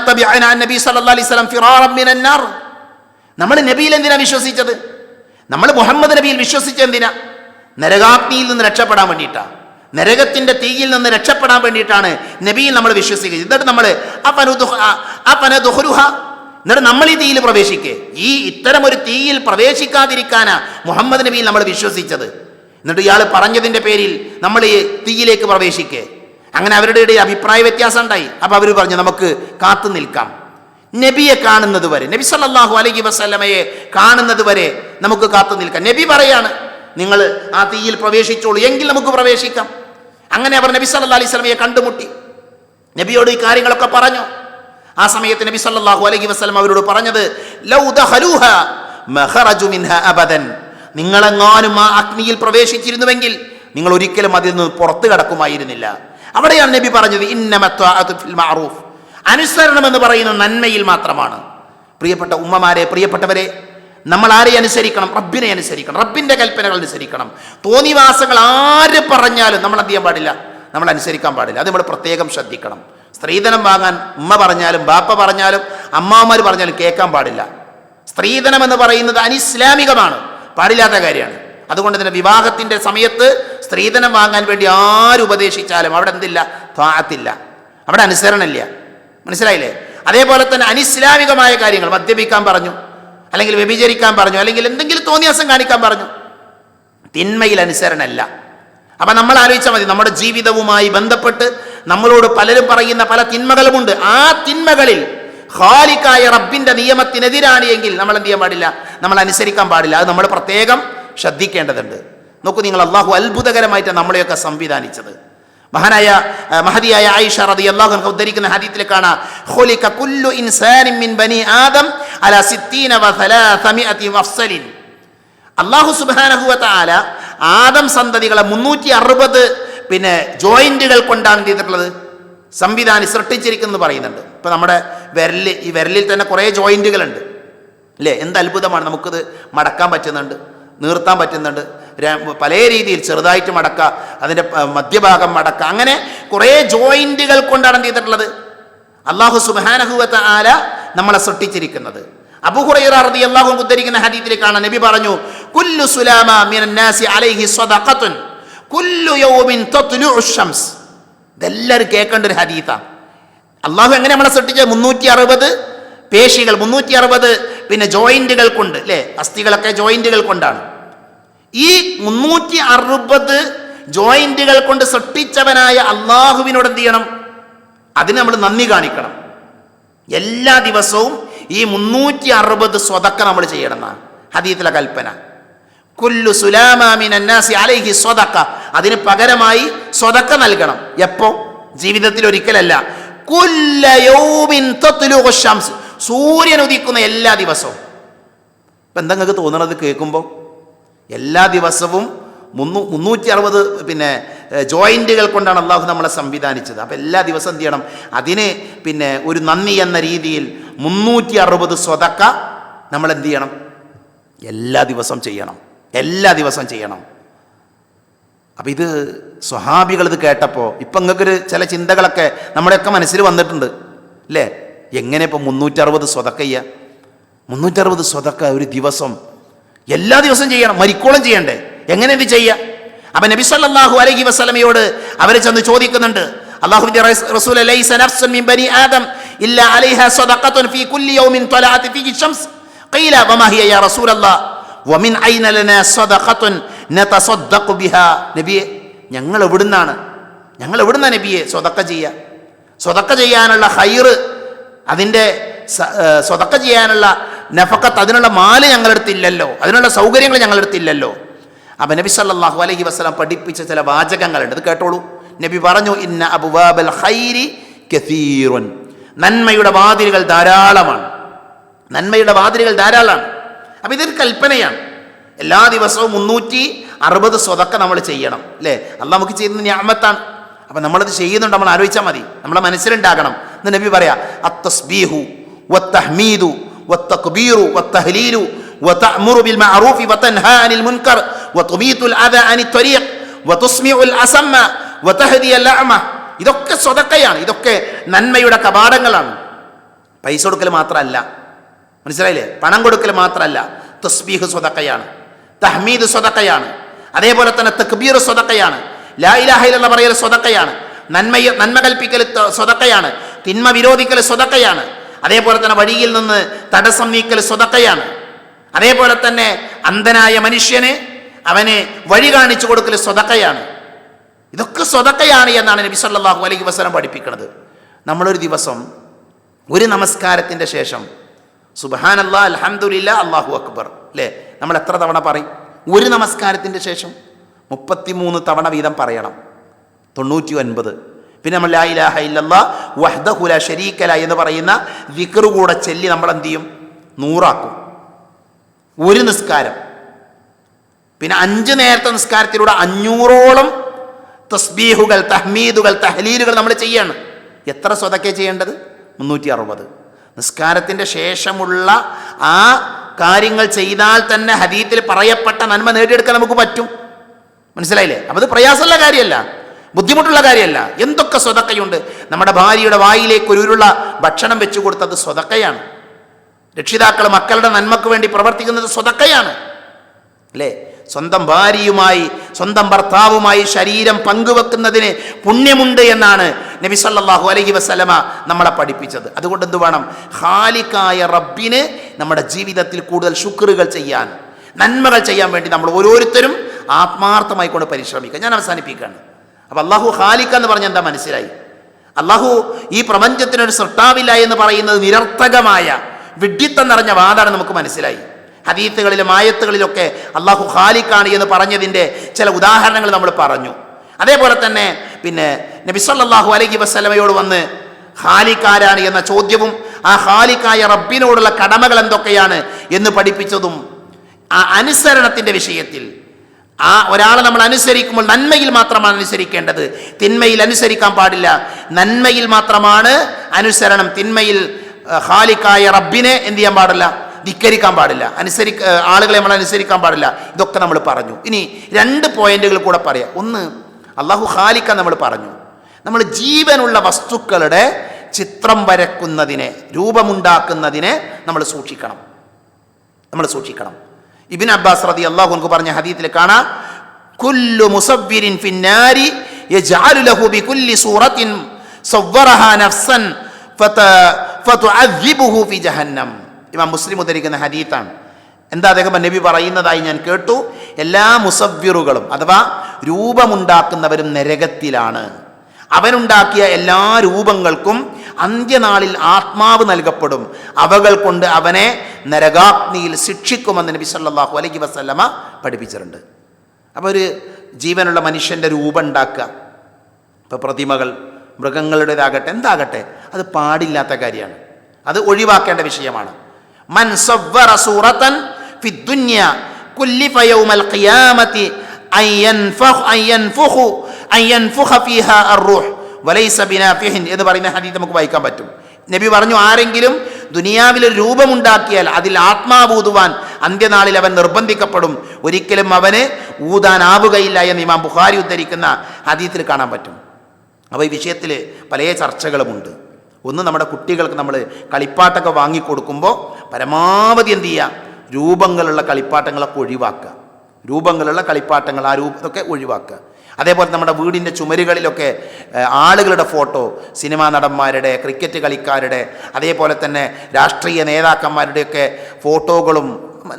തബിഅന നബി സല്ലല്ലാഹു അലൈഹി വസല്ലം ഫിറാറൻ മിനൻ നാർ. നമ്മൾ നബിയിൽ എന്തിനാ വിശ്വസിച്ചത്? നമ്മൾ മുഹമ്മദ് നബിയിൽ വിശ്വസിച്ചത് എന്തിനാ? നരകാഗ്നിയിൽ നിന്ന് രക്ഷപ്പെടാൻ വേണ്ടിയിട്ടാണ്, നരകത്തിന്റെ തീയിൽ നിന്ന് രക്ഷപ്പെടാൻ വേണ്ടിയിട്ടാണ് നബിയിൽ നമ്മൾ വിശ്വസിക്കുന്നത്. എന്നിട്ട് നമ്മൾ എന്നിട്ട് നമ്മൾ ഈ തീയിൽ പ്രവേശിക്കേ? ഈ ഇത്തരം ഒരു തീയിൽ പ്രവേശിക്കാതിരിക്കാനാ മുഹമ്മദ് നബിയിൽ നമ്മൾ വിശ്വസിച്ചത്. എന്നിട്ട് ഇയാൾ പറഞ്ഞതിൻ്റെ പേരിൽ നമ്മൾ ഈ തീയിലേക്ക് പ്രവേശിക്കേ? അങ്ങനെ അവരുടെ ഇടയിൽ അഭിപ്രായ വ്യത്യാസം ഉണ്ടായി. അപ്പോൾ അവർ പറഞ്ഞു, നമുക്ക് കാത്തു നിൽക്കാം, നബിയെ കാണുന്നത് വരെ, നബി സല്ലല്ലാഹു അലൈഹി വസല്ലമയെ കാണുന്നത് വരെ നമുക്ക് കാത്തു നിൽക്കാം. നബി പറയാണ്, നിങ്ങൾ ആ തീയിൽ പ്രവേശിച്ചോളൂ, എങ്കിൽ നമുക്ക് പ്രവേശിക്കാം. അങ്ങനെ അവർ നബി സല്ലല്ലാഹു അലൈഹി വസല്ലമയെ കണ്ടുമുട്ടി, നബിയോട് ഈ കാര്യങ്ങളൊക്കെ പറഞ്ഞു. ആ സമയത്ത് നബി സല്ലല്ലാഹു അലൈഹി വസല്ലം അവരോട് പറഞ്ഞത് ലൗ ദഖലൂഹ മഖറജു മിൻഹാ അബദൻ, നിങ്ങളെങ്ങാനും ആ അഗ്നിയിൽ പ്രവേശിച്ചിരുന്നുവെങ്കിൽ നിങ്ങൾ ഒരിക്കലും അതിൽ നിന്ന് പുറത്തു കടക്കുമായിരുന്നില്ല. അവിടെയാണ് നബി പറഞ്ഞത് ഇന്നമത്വാഅതു ഫിൽ മഅറൂഫ്, അനുസരണം എന്ന് പറയുന്നത് നന്മയിൽ മാത്രമാണ്. പ്രിയപ്പെട്ട ഉമ്മമാരെ, പ്രിയപ്പെട്ടവരെ, നമ്മൾ ആരെ അനുസരിക്കണം? റബ്ബിനെ അനുസരിക്കണം, റബ്ബിന്റെ കൽപ്പനകൾ അനുസരിക്കണം. തോന്നിവാസങ്ങൾ ആര് പറഞ്ഞാലും നമ്മൾ എന്ത് ചെയ്യാൻ പാടില്ല? നമ്മൾ അനുസരിക്കാൻ പാടില്ല. അത് നമ്മൾ പ്രത്യേകം ശ്രദ്ധിക്കണം. സ്ത്രീധനം വാങ്ങാൻ ഉമ്മ പറഞ്ഞാലും ബാപ്പ പറഞ്ഞാലും അമ്മാമാർ പറഞ്ഞാലും കേൾക്കാൻ പാടില്ല. സ്ത്രീധനം എന്ന് പറയുന്നത് അനിസ്ലാമികമാണ്, പാടില്ലാത്ത കാര്യമാണ്. അതുകൊണ്ട് തന്നെ വിവാഹത്തിന്റെ സമയത്ത് സ്ത്രീധനം വാങ്ങാൻ വേണ്ടി ആര് ഉപദേശിച്ചാലും അവിടെ എന്തില്ല? ത്വാഅത്തില്ല, അവിടെ അനുസരണമില്ല. മനസ്സിലായില്ലേ? അതേപോലെ തന്നെ അനിസ്ലാമികമായ കാര്യങ്ങൾ, മദ്യപിക്കാൻ പറഞ്ഞു, അല്ലെങ്കിൽ വ്യഭിചരിക്കാൻ പറഞ്ഞു, അല്ലെങ്കിൽ എന്തെങ്കിലും തോന്നിയാസം കാണിക്കാൻ പറഞ്ഞു, തിന്മയിൽ അനുസരണമല്ല. അപ്പം നമ്മൾ ആലോചിച്ചാൽ മതി, നമ്മുടെ ജീവിതവുമായി ബന്ധപ്പെട്ട് നമ്മളോട് പലരും പറയുന്ന പല തിന്മകളുമുണ്ട്. ആ തിന്മകളിൽ ഖാലിഖായ റബ്ബിന്റെ നിയമത്തിനെതിരാണ് എങ്കിൽ നമ്മൾ എന്ത് ചെയ്യാൻ പാടില്ല? നമ്മൾ അനുസരിക്കാൻ പാടില്ല. അത് നമ്മൾ പ്രത്യേകം ശ്രദ്ധിക്കേണ്ടതുണ്ട്. നോക്കൂ നിങ്ങൾ, അള്ളാഹു അത്ഭുതകരമായിട്ട് നമ്മളെയൊക്കെ സംവിധാനിച്ചത്. മഹദിയായ ആയിഷ റളിയല്ലാഹു അൻഹ ഉദ്ധരിക്കുന്ന ഹദീസിൽ കാണാം, ഖുലിക കുല്ലു ഇൻസാനിൻ മിൻ ബനി ആദം അലാ 60 വ 300 മഫ്സലിൻ. അല്ലാഹു സുബ്ഹാനഹു വ തആല ആദം സന്തതികളെ 360 ജോയിന്റുകൾ കൊണ്ടാണ് എന്ത് ചെയ്തിട്ടുള്ളത്? സൃഷ്ടിച്ചിരിക്കുന്നത് പറയുന്നുണ്ട്. ഇപ്പൊ നമ്മുടെ ഈ വിരലിൽ തന്നെ കുറേ ജോയിന്റുകളുണ്ട് അല്ലേ? എന്ത് അത്ഭുതമാണ്! നമുക്കിത് മടക്കാൻ പറ്റുന്നുണ്ട്, നീർത്താൻ പറ്റുന്നുണ്ട്, പല രീതിയിൽ ചെറുതായിട്ട് മടക്കുക, അതിൻ്റെ മധ്യഭാഗം മടക്കുക, അങ്ങനെ കുറേ ജോയിന്റുകൾ കൊണ്ടാണ് എന്ത് ചെയ്തിട്ടുള്ളത്? അല്ലാഹു സുബ്ഹാനഹു വ തആല നമ്മളെ സൃഷ്ടിച്ചിരിക്കുന്നത്. അബൂ ഹുറൈറ റളിയല്ലാഹു അൻഹു ഉദ്ധരിക്കുന്ന ഹദീസിൽ കാണാം, നബി പറഞ്ഞു, കുല്ലു സുലാമ മിനൻ നാസി അലൈഹി സ്വദഖത്തുൻ കുല്ലു യൗമിൻ തത്ലുഉ ശംസ്. ഇതെല്ലാവരും കേൾക്കേണ്ട ഒരു ഹദീസാണ്. അള്ളാഹു എങ്ങനെ നമ്മളെ സൃഷ്ടിച്ചത്? 360 പേശികൾ, 360 ജോയിന്റുകൾ കൊണ്ട് അല്ലേ? അസ്ഥികളൊക്കെ ജോയിന്റുകൾ കൊണ്ടാണ്. ഈ 360 ജോയിന്റുകൾ കൊണ്ട് സൃഷ്ടിച്ചവനായ അള്ളാഹുവിനോട് എന്ത് ചെയ്യണം? അതിന് നമ്മൾ നന്ദി കാണിക്കണം. എല്ലാ ദിവസവും ഈ 360 സ്വതക്ക നമ്മൾ ചെയ്യണം എന്നാണ് ഹദീസിലെ കൽപ്പന. കുല്ലു സുലാമ മിനൻ നാസി അലൈഹി സ്വതക്ക, അതിന് പകരമായി സ്വതക്ക നൽകണം. എപ്പോ? ജീവിതത്തിൽ ഒരിക്കലല്ല. കുല്ല യൗമിൻ തത്ലുഉ ശംസ്, സൂര്യൻ ഉദിക്കുന്ന എല്ലാ ദിവസവും. ഇപ്പം എന്താ നിങ്ങൾക്ക് തോന്നണത് കേൾക്കുമ്പോൾ? എല്ലാ ദിവസവും 360 ജോയിന്റുകൾ കൊണ്ടാണ് അള്ളാഹു നമ്മളെ സംവിധാനിച്ചത്. അപ്പം എല്ലാ ദിവസം എന്ത് ചെയ്യണം? അതിന് ഒരു നന്ദി എന്ന രീതിയിൽ 360 സ്വതക്ക നമ്മൾ എന്ത് ചെയ്യണം? എല്ലാ ദിവസം ചെയ്യണം, എല്ലാ ദിവസം ചെയ്യണം. അപ്പം ഇത് സ്വഹാബികൾ ഇത് കേട്ടപ്പോൾ ഇപ്പം നിങ്ങൾക്കൊരു ചില ചിന്തകളൊക്കെ നമ്മുടെയൊക്കെ മനസ്സിൽ വന്നിട്ടുണ്ട് അല്ലേ? എങ്ങനെ ഇപ്പം 360 സ്വതക്ക ചെയ്യുക? 360 സ്വതക്ക ഒരു ദിവസം, എല്ലാ ദിവസവും ചെയ്യണം, മരിക്കോളം ചെയ്യണ്ടേ? എങ്ങനെ ഇത് ചെയ്യുക? അപ്പം നബി സല്ലല്ലാഹു അലൈഹി വസല്ലമയോട് അവർ ചെന്ന് ചോദിക്കുന്നുണ്ട്, അല്ലാഹുവിന്റെ റസൂൽ ലൈസ നഫ്സുൻ മിൻ ബനി ആദം ഇല്ലാ അലൈഹാ സദഖത്തുൻ ഫീ കുല്ലി യൗമിൻ തലഅത് ഫീഹി ശംസ് ഖീല വമാ ഹിയ യാ റസൂലല്ലാഹ് വമിൻ ഐന ലനാ സദഖത്തുൻ നതസദ്ദഖു ബിഹാ. നബിയെ, ഞങ്ങൾ എവിടുന്നാണ് നബിയെ സ്വതക്ക ചെയ്യുക? സ്വതക്ക ചെയ്യാനുള്ള ഖൈറ്, അതിൻ്റെ സ്വതക്ക ചെയ്യാനുള്ള നഫഖത്ത്, അതിനുള്ള മാല് ഞങ്ങളെടുത്തില്ലല്ലോ, അതിനുള്ള സൗകര്യങ്ങൾ ഞങ്ങളെടുത്തില്ലല്ലോ. അപ്പം നബി സല്ലല്ലാഹു അലൈഹി വസല്ലം പഠിപ്പിച്ച ചില വാചകങ്ങളുണ്ട്, അത് കേട്ടോളൂ. നബി പറഞ്ഞു, ഇന്ന അബ്വാബൽ ഖൈരി കസീറുൻ, നന്മയുടെ വാതിലുകൾ ധാരാളമാണ്, നന്മയുടെ വാതിലുകൾ ധാരാളമാണ്. അപ്പം ഇതൊരു കൽപ്പനയാണ്. എല്ലാ ദിവസവും 360 സ്വതക്ക നമ്മൾ ചെയ്യണം അല്ലേ? അള്ളാഹ് നമുക്ക് ചെയ്യുന്ന നിഅമത്താണ്. അപ്പം നമ്മളത് ചെയ്യുന്നുണ്ട്, നമ്മൾ ആലോചിച്ചാൽ മതി, നമ്മളെ മനസ്സിലുണ്ടാകണം. എന്ന് നബി പറയാ, അത്തസ്ബീഹു വത്തഹ്മീദു വത്തക്ബീറു വത്തഹ്ലീലു വതഅ്മുറു ബിൽ മഅറൂഫി വതൻഹാ അനിൽ മുൻകർ വതുമീതുൽ അദാ അനി ത്വരീഖ് വതുസ്മിഉൽ അസമ്മ വതഹ്ദിയൽ അഅമ. ഇതൊക്കെ സ്വതക്കയാണ്, ഇതൊക്കെ നന്മയുടെ കവാടങ്ങളാണ്. പൈസ കൊടുക്കൽ മാത്രമല്ല, മനസ്സിലായില്ലേ? പണം കൊടുക്കൽ മാത്രമല്ല, തസ്ബീഹ് സ്വതക്കയാണ്, തഹ്മീദ് സ്വതക്കയാണ്, അതേപോലെ തന്നെ തക്ബീർ സ്വതക്കയാണ്, ലാ ഇലാഹ ഇല്ലല്ലാഹ് പറയൽ സ്വതക്കയാണ്, നന്മ കൽപ്പിക്കൽ സ്വതക്കയാണ്, തിന്മ വിരോധിക്കൽ സ്വതക്കയാണ്, അതേപോലെ തന്നെ വഴിയിൽ നിന്ന് തടസ്സം നീക്കൽ സ്വതക്കയാണ്, അതേപോലെ തന്നെ അന്ധനായ മനുഷ്യന് അവന് വഴി കാണിച്ചു കൊടുക്കൽ സ്വതക്കയാണ്. ഇതൊക്കെ സ്വതക്കയാണ് എന്നാണ് നബി സല്ലല്ലാഹു അലൈഹി വസല്ലം പഠിപ്പിക്കുന്നത്. നമ്മളൊരു ദിവസം ഒരു നമസ്കാരത്തിൻ്റെ ശേഷം സുബ്ഹാനല്ലാഹ് അൽഹംദുലില്ലാഹ് അല്ലാഹു അക്ബർ അല്ലേ, നമ്മൾ എത്ര തവണ പറയും? ഒരു നമസ്കാരത്തിൻ്റെ ശേഷം 33 തവണ വീതം പറയണം, 99. പിന്നെ നമ്മൾ ലാ ഇലാഹ ഇല്ലല്ലാഹ് വഹ്ദഹു ലാ ശരീക ല എന്ന് പറയുന്ന ദിക്ർ കൂടെ ചൊല്ലി നമ്മൾ എന്ത് ചെയ്യും? 100 ആക്കും ഒരു നിസ്കാരം. പിന്നെ 5 നേരത്തെ നിസ്കാരത്തിലൂടെ 500ഓളം തസ്ബീഹുകൾ, തഹ്മീദുകൾ, തഹ്ലീലുകൾ നമ്മൾ ചെയ്യാണ്. എത്ര സ്വതക്കേ ചെയ്യേണ്ടത്? 360. നിസ്കാരത്തിൻ്റെ ശേഷമുള്ള ആ കാര്യങ്ങൾ ചെയ്താൽ തന്നെ ഹദീത്തിൽ പറയപ്പെട്ട നന്മ നേടിയെടുക്കാൻ നമുക്ക് പറ്റും. മനസ്സിലായില്ലേ? അപ്പം അത് പ്രയാസമുള്ള കാര്യമല്ല, ബുദ്ധിമുട്ടുള്ള കാര്യമല്ല. എന്തൊക്കെ സ്വതക്കയുണ്ട്. നമ്മുടെ ഭാര്യയുടെ വായിലേക്ക് ഒരു ഉരുള ഭക്ഷണം വെച്ചു കൊടുത്തത് സ്വതക്കയാണ്. രക്ഷിതാക്കൾ മക്കളുടെ നന്മക്ക് വേണ്ടി പ്രവർത്തിക്കുന്നത് സ്വതക്കയാണ് അല്ലേ? സ്വന്തം ഭാര്യയുമായി, സ്വന്തം ഭർത്താവുമായി ശരീരം പങ്കുവെക്കുന്നതിന് പുണ്യമുണ്ട് എന്നാണ് നബി സല്ലല്ലാഹു അലൈഹി വസല്ലമ നമ്മളെ പഠിപ്പിച്ചത്. അതുകൊണ്ട് എന്ത് വേണം? ഖാലിഖായ റബ്ബിന് നമ്മുടെ ജീവിതത്തിൽ കൂടുതൽ ശുക്റുകൾ ചെയ്യാൻ, നന്മകൾ ചെയ്യാൻ വേണ്ടി നമ്മൾ ഓരോരുത്തരും ആത്മാർത്ഥമായി കൊണ്ട് പരിശ്രമിക്കുക. ഞാൻ അവസാനിപ്പിക്കുകയാണ്. അപ്പം അള്ളാഹു ഖാലിഖ് എന്ന് പറഞ്ഞാൽ എന്താ മനസ്സിലായി? അള്ളാഹു ഈ പ്രപഞ്ചത്തിനൊരു സൃഷ്ടാവില്ല എന്ന് പറയുന്നത് നിരർത്ഥകമായ വിഡ്ഢിത്തം നിറഞ്ഞ വാദാണ് നമുക്ക് മനസ്സിലായി. ഹദീത്തുകളിലും ആയത്തുകളിലൊക്കെ അള്ളാഹു ഖാലിഖാണ് എന്ന് പറഞ്ഞതിൻ്റെ ചില ഉദാഹരണങ്ങൾ നമ്മൾ പറഞ്ഞു. അതേപോലെ തന്നെ പിന്നെ നബി സല്ലല്ലാഹു അലൈഹി വസല്ലമയോട് വന്ന് ഖാലിഖാരാണ് എന്ന ചോദ്യവും ആ ഖാലിഖായ റബ്ബിനോടുള്ള കടമകൾ എന്തൊക്കെയാണ് എന്ന് പഠിപ്പിച്ചതും, ആ അനുസരണത്തിൻ്റെ വിഷയത്തിൽ ആ ഒരാളെ നമ്മൾ അനുസരിക്കുമ്പോൾ നന്മയിൽ മാത്രമാണ് അനുസരിക്കേണ്ടത്, തിന്മയിൽ അനുസരിക്കാൻ പാടില്ല. നന്മയിൽ മാത്രമാണ് അനുസരണം. തിന്മയിൽ ഖാലിഖായ റബ്ബിനെ എന്ത് ചെയ്യാൻ പാടില്ല? ധിക്കരിക്കാൻ പാടില്ല. ആളുകളെ നമ്മൾ അനുസരിക്കാൻ പാടില്ല. ഇതൊക്കെ നമ്മൾ പറഞ്ഞു. ഇനി 2 പോയിന്റുകൾ കൂടെ പറയാം. ഒന്ന്, അള്ളാഹു ഖാലിഖ നമ്മൾ പറഞ്ഞു. നമ്മൾ ജീവനുള്ള വസ്തുക്കളുടെ ചിത്രം വരക്കുന്നതിനെ, രൂപമുണ്ടാക്കുന്നതിനെ നമ്മൾ സൂക്ഷിക്കണം. ഇബ്നു അബ്ബാസ് റളിയല്ലാഹു അൻഹു പറഞ്ഞ ഹദീസിൽ കാണാം, കുല്ലു മുസവ്വിരിൻ ഫിന്നാരി യജ്അലു ലഹു ബികുല്ലി സൂറത്തിൻ സവ്വറഹാ നഫ്സൻ ഫതുഅദ്ദിബുഹു ഫി ജഹന്നം. ഇമാം മുസ്ലിം ഉദ്ധരിക്കുന്ന ഹദീത്താണ്. എന്താ അദ്ദേഹം നബി പറയുന്നതായി ഞാൻ കേട്ടു, എല്ലാ മുസവ്വിറുകളും അഥവാ രൂപമുണ്ടാക്കുന്നവരും നരകത്തിലാണ്. അവനുണ്ടാക്കിയ എല്ലാ രൂപങ്ങൾക്കും അന്ത്യനാളിൽ ആത്മാവ് നൽകപ്പെടും. അവകൾ കൊണ്ട് അവനെ നരകാഗ്നിയിൽ ശിക്ഷിക്കുമെന്ന് നബി സല്ലല്ലാഹു അലൈഹി വസല്ലമ പഠിപ്പിച്ചിട്ടുണ്ട്. അപ്പോൾ ഒരു ജീവനുള്ള മനുഷ്യൻ്റെ രൂപം ഉണ്ടാക്കുക, ഇപ്പോൾ പ്രതിമകൾ, മൃഗങ്ങളുടേതാകട്ടെ, എന്താകട്ടെ, അത് പാടില്ലാത്ത കാര്യമാണ്. അത് ഒഴിവാക്കേണ്ട വിഷയമാണ്. മൻ സവ്വറ സൂറതൻ ഫിദ്ദുനിയ കുല്ലിഫ യൗമൽ ഖിയാമത്തി അയ്യൻഫുഖ ഫീഹാ അർറൂഹ് വലൈസ ബിനാഫിഹിൻ എന്ന് പറയുന്ന ഹദീസ് നമുക്ക് വായിക്കാൻ പറ്റും. നബി പറഞ്ഞു, ആരെങ്കിലും ദുനിയാവിലൊരു രൂപമുണ്ടാക്കിയാൽ അതിൽ ആത്മാവ് ഊതുവാൻ അന്ത്യനാളിൽ അവൻ നിർബന്ധിക്കപ്പെടും, ഒരിക്കലും അവന് ഊതാനാവുകയില്ല എന്ന് ഇമാം ബുഖാരി ഉദ്ധരിക്കുന്ന ഹദീസിൽ കാണാൻ പറ്റും. അപ്പോൾ ഈ വിഷയത്തിൽ പല ചർച്ചകളുമുണ്ട്. ഒന്ന്, നമ്മുടെ കുട്ടികൾക്ക് നമ്മൾ കളിപ്പാട്ടൊക്കെ വാങ്ങിക്കൊടുക്കുമ്പോൾ പരമാവധി എന്ത് ചെയ്യുക? രൂപങ്ങളുള്ള കളിപ്പാട്ടങ്ങളൊക്കെ ഒഴിവാക്കുക. ആ രൂപത്തൊക്കെ ഒഴിവാക്കുക. അതേപോലെ നമ്മുടെ വീടിൻ്റെ ചുമരുകളിലൊക്കെ ആളുകളുടെ ഫോട്ടോ, സിനിമാ നടന്മാരുടെ, ക്രിക്കറ്റ് കളിക്കാരുടെ, അതേപോലെ തന്നെ രാഷ്ട്രീയ നേതാക്കന്മാരുടെയൊക്കെ ഫോട്ടോകളും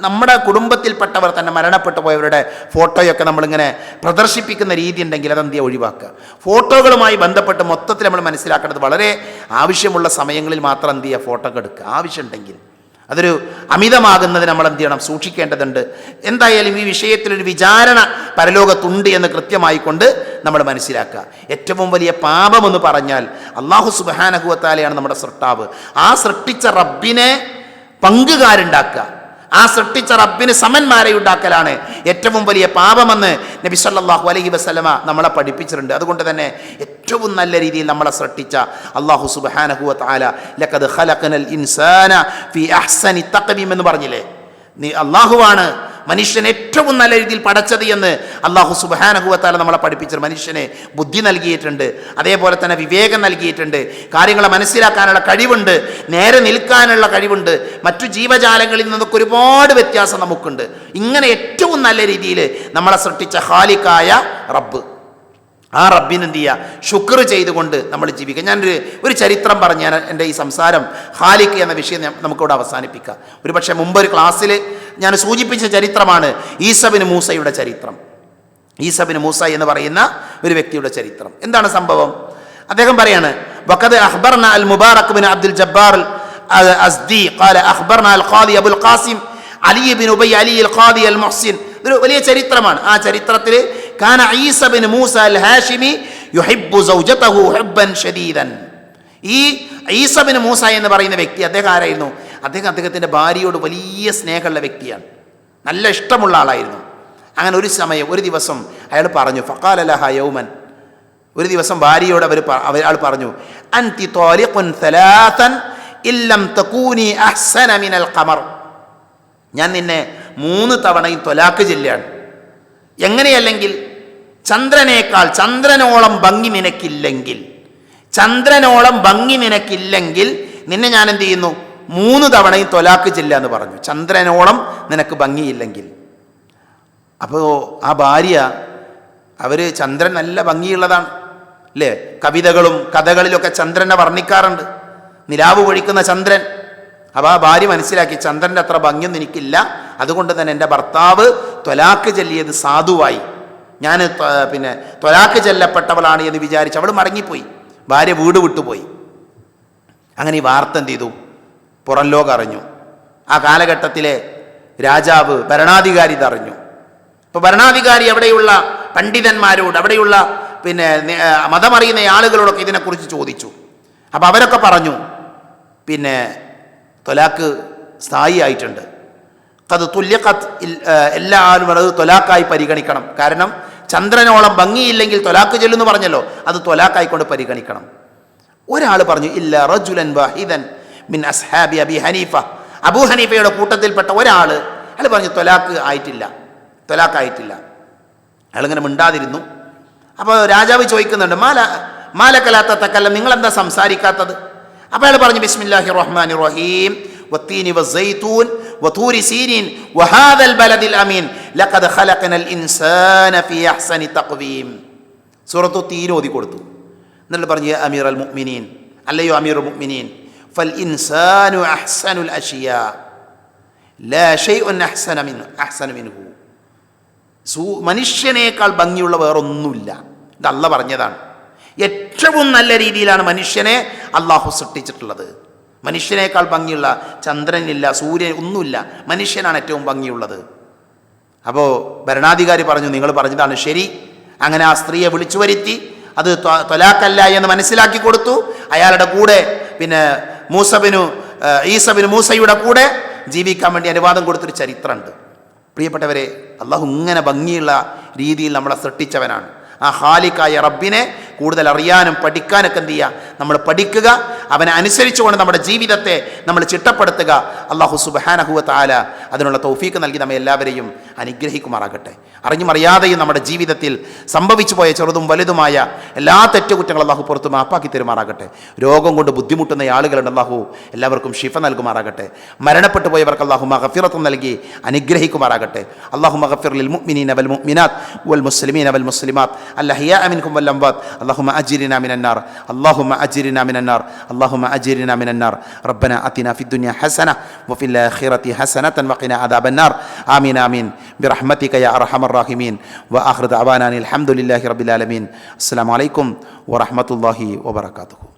നമ്മുടെ കുടുംബത്തിൽപ്പെട്ടവർ തന്നെ മരണപ്പെട്ടു പോയവരുടെ ഫോട്ടോയൊക്കെ നമ്മളിങ്ങനെ പ്രദർശിപ്പിക്കുന്ന രീതി ഉണ്ടെങ്കിൽ അതെന്ത് ചെയ്യുക? ഒഴിവാക്കുക. ഫോട്ടോകളുമായി ബന്ധപ്പെട്ട് മൊത്തത്തിൽ നമ്മൾ മനസ്സിലാക്കേണ്ടത്, വളരെ ആവശ്യമുള്ള സമയങ്ങളിൽ മാത്രം എന്ത് ചെയ്യുക? ഫോട്ടോ എടുക്കുക. ആവശ്യമുണ്ടെങ്കിൽ അതൊരു അമിതമാകുന്നത് നമ്മൾ എന്ത് ചെയ്യണം? സൂക്ഷിക്കേണ്ടതുണ്ട്. എന്തായാലും ഈ വിഷയത്തിലൊരു വിചാരണ പരലോകത്തുണ്ട് എന്ന് കൃത്യമായിക്കൊണ്ട് നമ്മൾ മനസ്സിലാക്കുക. ഏറ്റവും വലിയ പാപമെന്ന് പറഞ്ഞാൽ അല്ലാഹു സുബ്ഹാനഹു വ തആലയാണ് നമ്മുടെ സൃഷ്ടാവ്. ആ സൃഷ്ടിച്ച റബ്ബിനെ പങ്കുകാരുണ്ടാക്കുക, ആ സൃഷ്ടിച്ച റബ്ബിന് സമന്മാരെ ഉണ്ടാക്കലാണ് ഏറ്റവും വലിയ പാപമെന്ന് നബി സല്ലല്ലാഹു അലൈഹി വസല്ലമ നമ്മളെ പഠിപ്പിച്ചിട്ടുണ്ട്. അതുകൊണ്ട് തന്നെ ഏറ്റവും നല്ല രീതിയിൽ നമ്മളെ സൃഷ്ടിച്ച അല്ലാഹു സുബ്ഹാനഹു വ തആല ലഖദ് ഖലഖനൽ ഇൻസാന ഫീ അഹ്സനി തഖ്വീം എന്ന് പറഞ്ഞില്ലേ? അള്ളാഹുവാണ് മനുഷ്യനെ ഏറ്റവും നല്ല രീതിയിൽ പടച്ചത് എന്ന് അല്ലാഹു സുബ്ഹാനഹു വ തആല നമ്മളെ പഠിപ്പിച്ചത്. മനുഷ്യനെ ബുദ്ധി നൽകിയിട്ടുണ്ട്, അതേപോലെ തന്നെ വിവേകം നൽകിയിട്ടുണ്ട്, കാര്യങ്ങളെ മനസ്സിലാക്കാനുള്ള കഴിവുണ്ട്, നേരെ നിൽക്കാനുള്ള കഴിവുണ്ട്. മറ്റു ജീവജാലങ്ങളിൽ നിന്നൊക്കെ ഒരുപാട് വ്യത്യാസം നമുക്കുണ്ട്. ഇങ്ങനെ ഏറ്റവും നല്ല രീതിയിൽ നമ്മളെ സൃഷ്ടിച്ച ഖാലിഖായ റബ്ബ്, ആ റബ്ബിന് എന്ത് ചെയ്യുക? ശുക്ർ ചെയ്തുകൊണ്ട് നമ്മൾ ജീവിക്കുക. ഒരു ചരിത്രം പറഞ്ഞ് ഞാൻ എൻ്റെ ഈ സംസാരം ഖാലിഖ് എന്ന വിഷയം നമുക്കിവിടെ അവസാനിപ്പിക്കാം. ഒരുപക്ഷെ മുമ്പൊരു ക്ലാസ്സിൽ ഞാൻ സൂചിപ്പിച്ച ചരിത്രമാണ് ഈസ ബിൻ മൂസയുടെ ചരിത്രം. ഈസ ബിൻ മൂസ എന്ന് പറയുന്ന ഒരു വ്യക്തിയുടെ ചരിത്രം. എന്താണ് സംഭവം? അദ്ദേഹം പറയാണ്, വഖദ് അഖ്ബർനാ അൽ മുബാറക് ബിൻ അബ്ദുൽ ജബ്ബാർ അൽ അസ്ദി ഖാല അഖ്ബർനാ അൽ ഖാദി അബുൽ ഖാസിം അലി ബിൻ ഉബൈ അലി അൽ ഖാദി അൽ മുഹ്സിൻ. ഒരു വലിയ ചരിത്രമാണ്. ആ ചരിത്രത്തിൽ കാന ഈസ ബിൻ മൂസ അൽ ഹാഷിമി യുഹിബ്ബു സൗജതഹു ഹുബ്ബൻ ശദീദൻ. ഈ ഈസ ബിൻ മൂസ എന്ന് പറയുന്ന വ്യക്തി അദ്ദേഹം ആരായിരുന്നു? അദ്ദേഹത്തിൻ്റെ ഭാര്യയോട് വലിയ സ്നേഹമുള്ള വ്യക്തിയാണ്, നല്ല ഇഷ്ടമുള്ള ആളായിരുന്നു. അങ്ങനെ ഒരു ദിവസം അയാൾ പറഞ്ഞു, ഫഖാല ലഹാ യൗമൻ, ഒരു ദിവസം ഭാര്യയോട് അയാൾ പറഞ്ഞു, അൻതി ത്വാലിഖുൻ സലാസൻ ഇല്ലം തകൂനി അഹ്സന മിനൽ ഖമർ, ഞാൻ നിന്നെ 3 തവണയും ത്വലാഖ് ചൊല്ലുകയാണ്. എങ്ങനെയല്ലെങ്കിൽ ചന്ദ്രനോളം ഭംഗി നിനക്കില്ലെങ്കിൽ നിന്നെ ഞാൻ എന്ത് ചെയ്യുന്നു? 3 തവണയും ത്വലാഖ് ചൊല്ലുക എന്ന് പറഞ്ഞു, ചന്ദ്രനോളം നിനക്ക് ഭംഗിയില്ലെങ്കിൽ. അപ്പോൾ ആ ഭാര്യ, ചന്ദ്രൻ നല്ല ഭംഗിയുള്ളതാണ് അല്ലേ? കവിതകളും കഥകളിലൊക്കെ ചന്ദ്രനെ വർണ്ണിക്കാറുണ്ട്, നിലാവ് പൊഴിക്കുന്ന ചന്ദ്രൻ. അപ്പോൾ ആ ഭാര്യ മനസ്സിലാക്കി, ചന്ദ്രൻ്റെ അത്ര ഭംഗിയൊന്നും എനിക്കില്ല, അതുകൊണ്ട് തന്നെ എൻ്റെ ഭർത്താവ് ത്വലാഖ് ചൊല്ലിയത് സാധുവായി, ഞാൻ ത്വലാഖ് ചൊല്ലപ്പെട്ടവളാണ് എന്ന് വിചാരിച്ച് അവൾ മടങ്ങിപ്പോയി. ഭാര്യ വീട് വിട്ടുപോയി. അങ്ങനെ ഈ വാർത്ത എന്ത് ചെയ്തു? പുറം ലോകം അറിഞ്ഞു. ആ കാലഘട്ടത്തിലെ രാജാവ്, ഭരണാധികാരി ഇതറിഞ്ഞു. ഇപ്പോൾ ഭരണാധികാരി അവിടെയുള്ള പണ്ഡിതന്മാരോട്, അവിടെയുള്ള മതമറിയുന്ന ആളുകളോടൊക്കെ ഇതിനെക്കുറിച്ച് ചോദിച്ചു. അപ്പോൾ അവരൊക്കെ പറഞ്ഞു, ത്വലാഖ് സ്ഥായി ആയിട്ടുണ്ട്, അത് തുല്യഖത്ത്, എല്ലാ ആളും അത് ത്വലാഖായി പരിഗണിക്കണം. കാരണം ചന്ദ്രനോളം ഭംഗിയില്ലെങ്കിൽ ത്വലാഖ് ചൊല്ലുന്നു പറഞ്ഞല്ലോ, അത് ത്വലാഖായിക്കൊണ്ട് പരിഗണിക്കണം. ഒരാൾ പറഞ്ഞു, ഇല്ല റജുലൻ വാഹിദൻ മിൻ അസ്ഹാബി അബി ഹനീഫ, അബൂ ഹനീഫയുടെ കൂട്ടത്തിൽപ്പെട്ട ഒരാൾ, അയാൾ പറഞ്ഞു ത്വലാഖ് ആയിട്ടില്ല. അയാളിങ്ങനെ മിണ്ടാതിരുന്നു. അപ്പോൾ രാജാവ് ചോദിക്കുന്നുണ്ട്, മാലക്കലാത്ത തക്കല്ല, നിങ്ങളെന്താ സംസാരിക്കാത്തത്? അപ്പോൾ അയാൾ പറഞ്ഞു, ബിസ്മില്ലാഹിർ റഹ്മാനിർ റഹീം വത്തീനി വസ്സൈതൂൻ വതൂരി സീനീൻ വഹാദൽ ബലദിൽ അമീൻ ലഖദ് ഖലഖനൽ ഇൻസാന ഫീ അഹ്സനി തഖ്വീം. സൂറത്തു തീൻ ഓതി കൊടുത്തു. എന്നിട്ട് പറഞ്ഞു, യാ അമീറൽ മുഅ്മിനീൻ, അല്ലയോ അമീറുൽ മുഅ്മിനീൻ, ഫൽ ഇൻസാനു അഹ്സനുൽ അഷിയാ ലാ ഷൈഉൻ അഹ്സന മിൻഹു, മനുഷ്യനേക്കാൾ ഭംഗിയുള്ള വേറൊന്നുമില്ല. ഇത് അല്ലാഹ് പറഞ്ഞതാണ്. ഏറ്റവും നല്ല രീതിയിലാണ് മനുഷ്യനെ അള്ളാഹു സൃഷ്ടിച്ചിട്ടുള്ളത്. മനുഷ്യനേക്കാൾ ഭംഗിയുള്ള ചന്ദ്രനില്ല, സൂര്യൻ ഒന്നുമില്ല, മനുഷ്യനാണ് ഏറ്റവും ഭംഗിയുള്ളത്. അപ്പോൾ ഭരണാധികാരി പറഞ്ഞു, നിങ്ങൾ പറഞ്ഞതാണ് ശരി. അങ്ങനെ ആ സ്ത്രീയെ വിളിച്ചു വരുത്തി, അത് ത്വലാഖല്ല എന്ന് മനസ്സിലാക്കി കൊടുത്തു. അയാളുടെ കൂടെ ഈസബിന് മൂസയുടെ കൂടെ ജീവിക്കാൻ വേണ്ടി അനുവാദം കൊടുത്തൊരു ചരിത്രമുണ്ട്. പ്രിയപ്പെട്ടവരെ, അള്ളാഹു ഇങ്ങനെ ഭംഗിയുള്ള രീതിയിൽ നമ്മളെ സൃഷ്ടിച്ചവനാണ്. ആ ഖാലിഖായ റബ്ബിനെ കൂടുതൽ അറിയാനും പഠിക്കാനൊക്കെ എന്ത് ചെയ്യുക? നമ്മൾ പഠിക്കുക. അവനെ അനുസരിച്ചുകൊണ്ട് നമ്മുടെ ജീവിതത്തെ നമ്മൾ ചിട്ടപ്പെടുത്തുക. അള്ളാഹു സുബ്ഹാനഹു വ തആല അതിനുള്ള തൗഫീക്ക് നൽകി നമ്മെ എല്ലാവരെയും അനുഗ്രഹിക്കുമാറാകട്ടെ. അറിഞ്ഞും അറിയാതെയും നമ്മുടെ ജീവിതത്തിൽ സംഭവിച്ചു പോയ ചെറുതും വലുതുമായ എല്ലാ തെറ്റുകുറ്റങ്ങളും അള്ളാഹു പുറത്ത് മാപ്പാക്കി തരുമാറാകട്ടെ. രോഗം കൊണ്ട് ബുദ്ധിമുട്ടുന്ന ആളുകളുണ്ട്, അള്ളാഹു എല്ലാവർക്കും ഷിഫ നൽകുമാറാകട്ടെ. മരണപ്പെട്ടു പോയവർക്ക് അള്ളാഹു മഗ്ഫിറത്ത് നൽകി അനുഗ്രഹിക്കുമാറാകട്ടെ. അള്ളാഹു മഗ്ഫിർ ലിൽ മുഅ്മിനീന വൽ മുഅ്മിനാത്ത് വൽ മുസ്ലിമീന വൽ മുസ്ലിമാത്ത് അൽഅഹ്യാഅ മിൻകും വൽ അംവാത്ത് اللهم أجرنا من النار اللهم أجرنا من النار اللهم أجرنا من النار ربنا آتنا في الدنيا حسنة وفي الآخرة حسنة وقنا عذاب النار آمين آمين برحمتك يا أرحم الراحمين وآخر دعوانا الحمد لله رب العالمين السلام عليكم ورحمة الله وبركاته.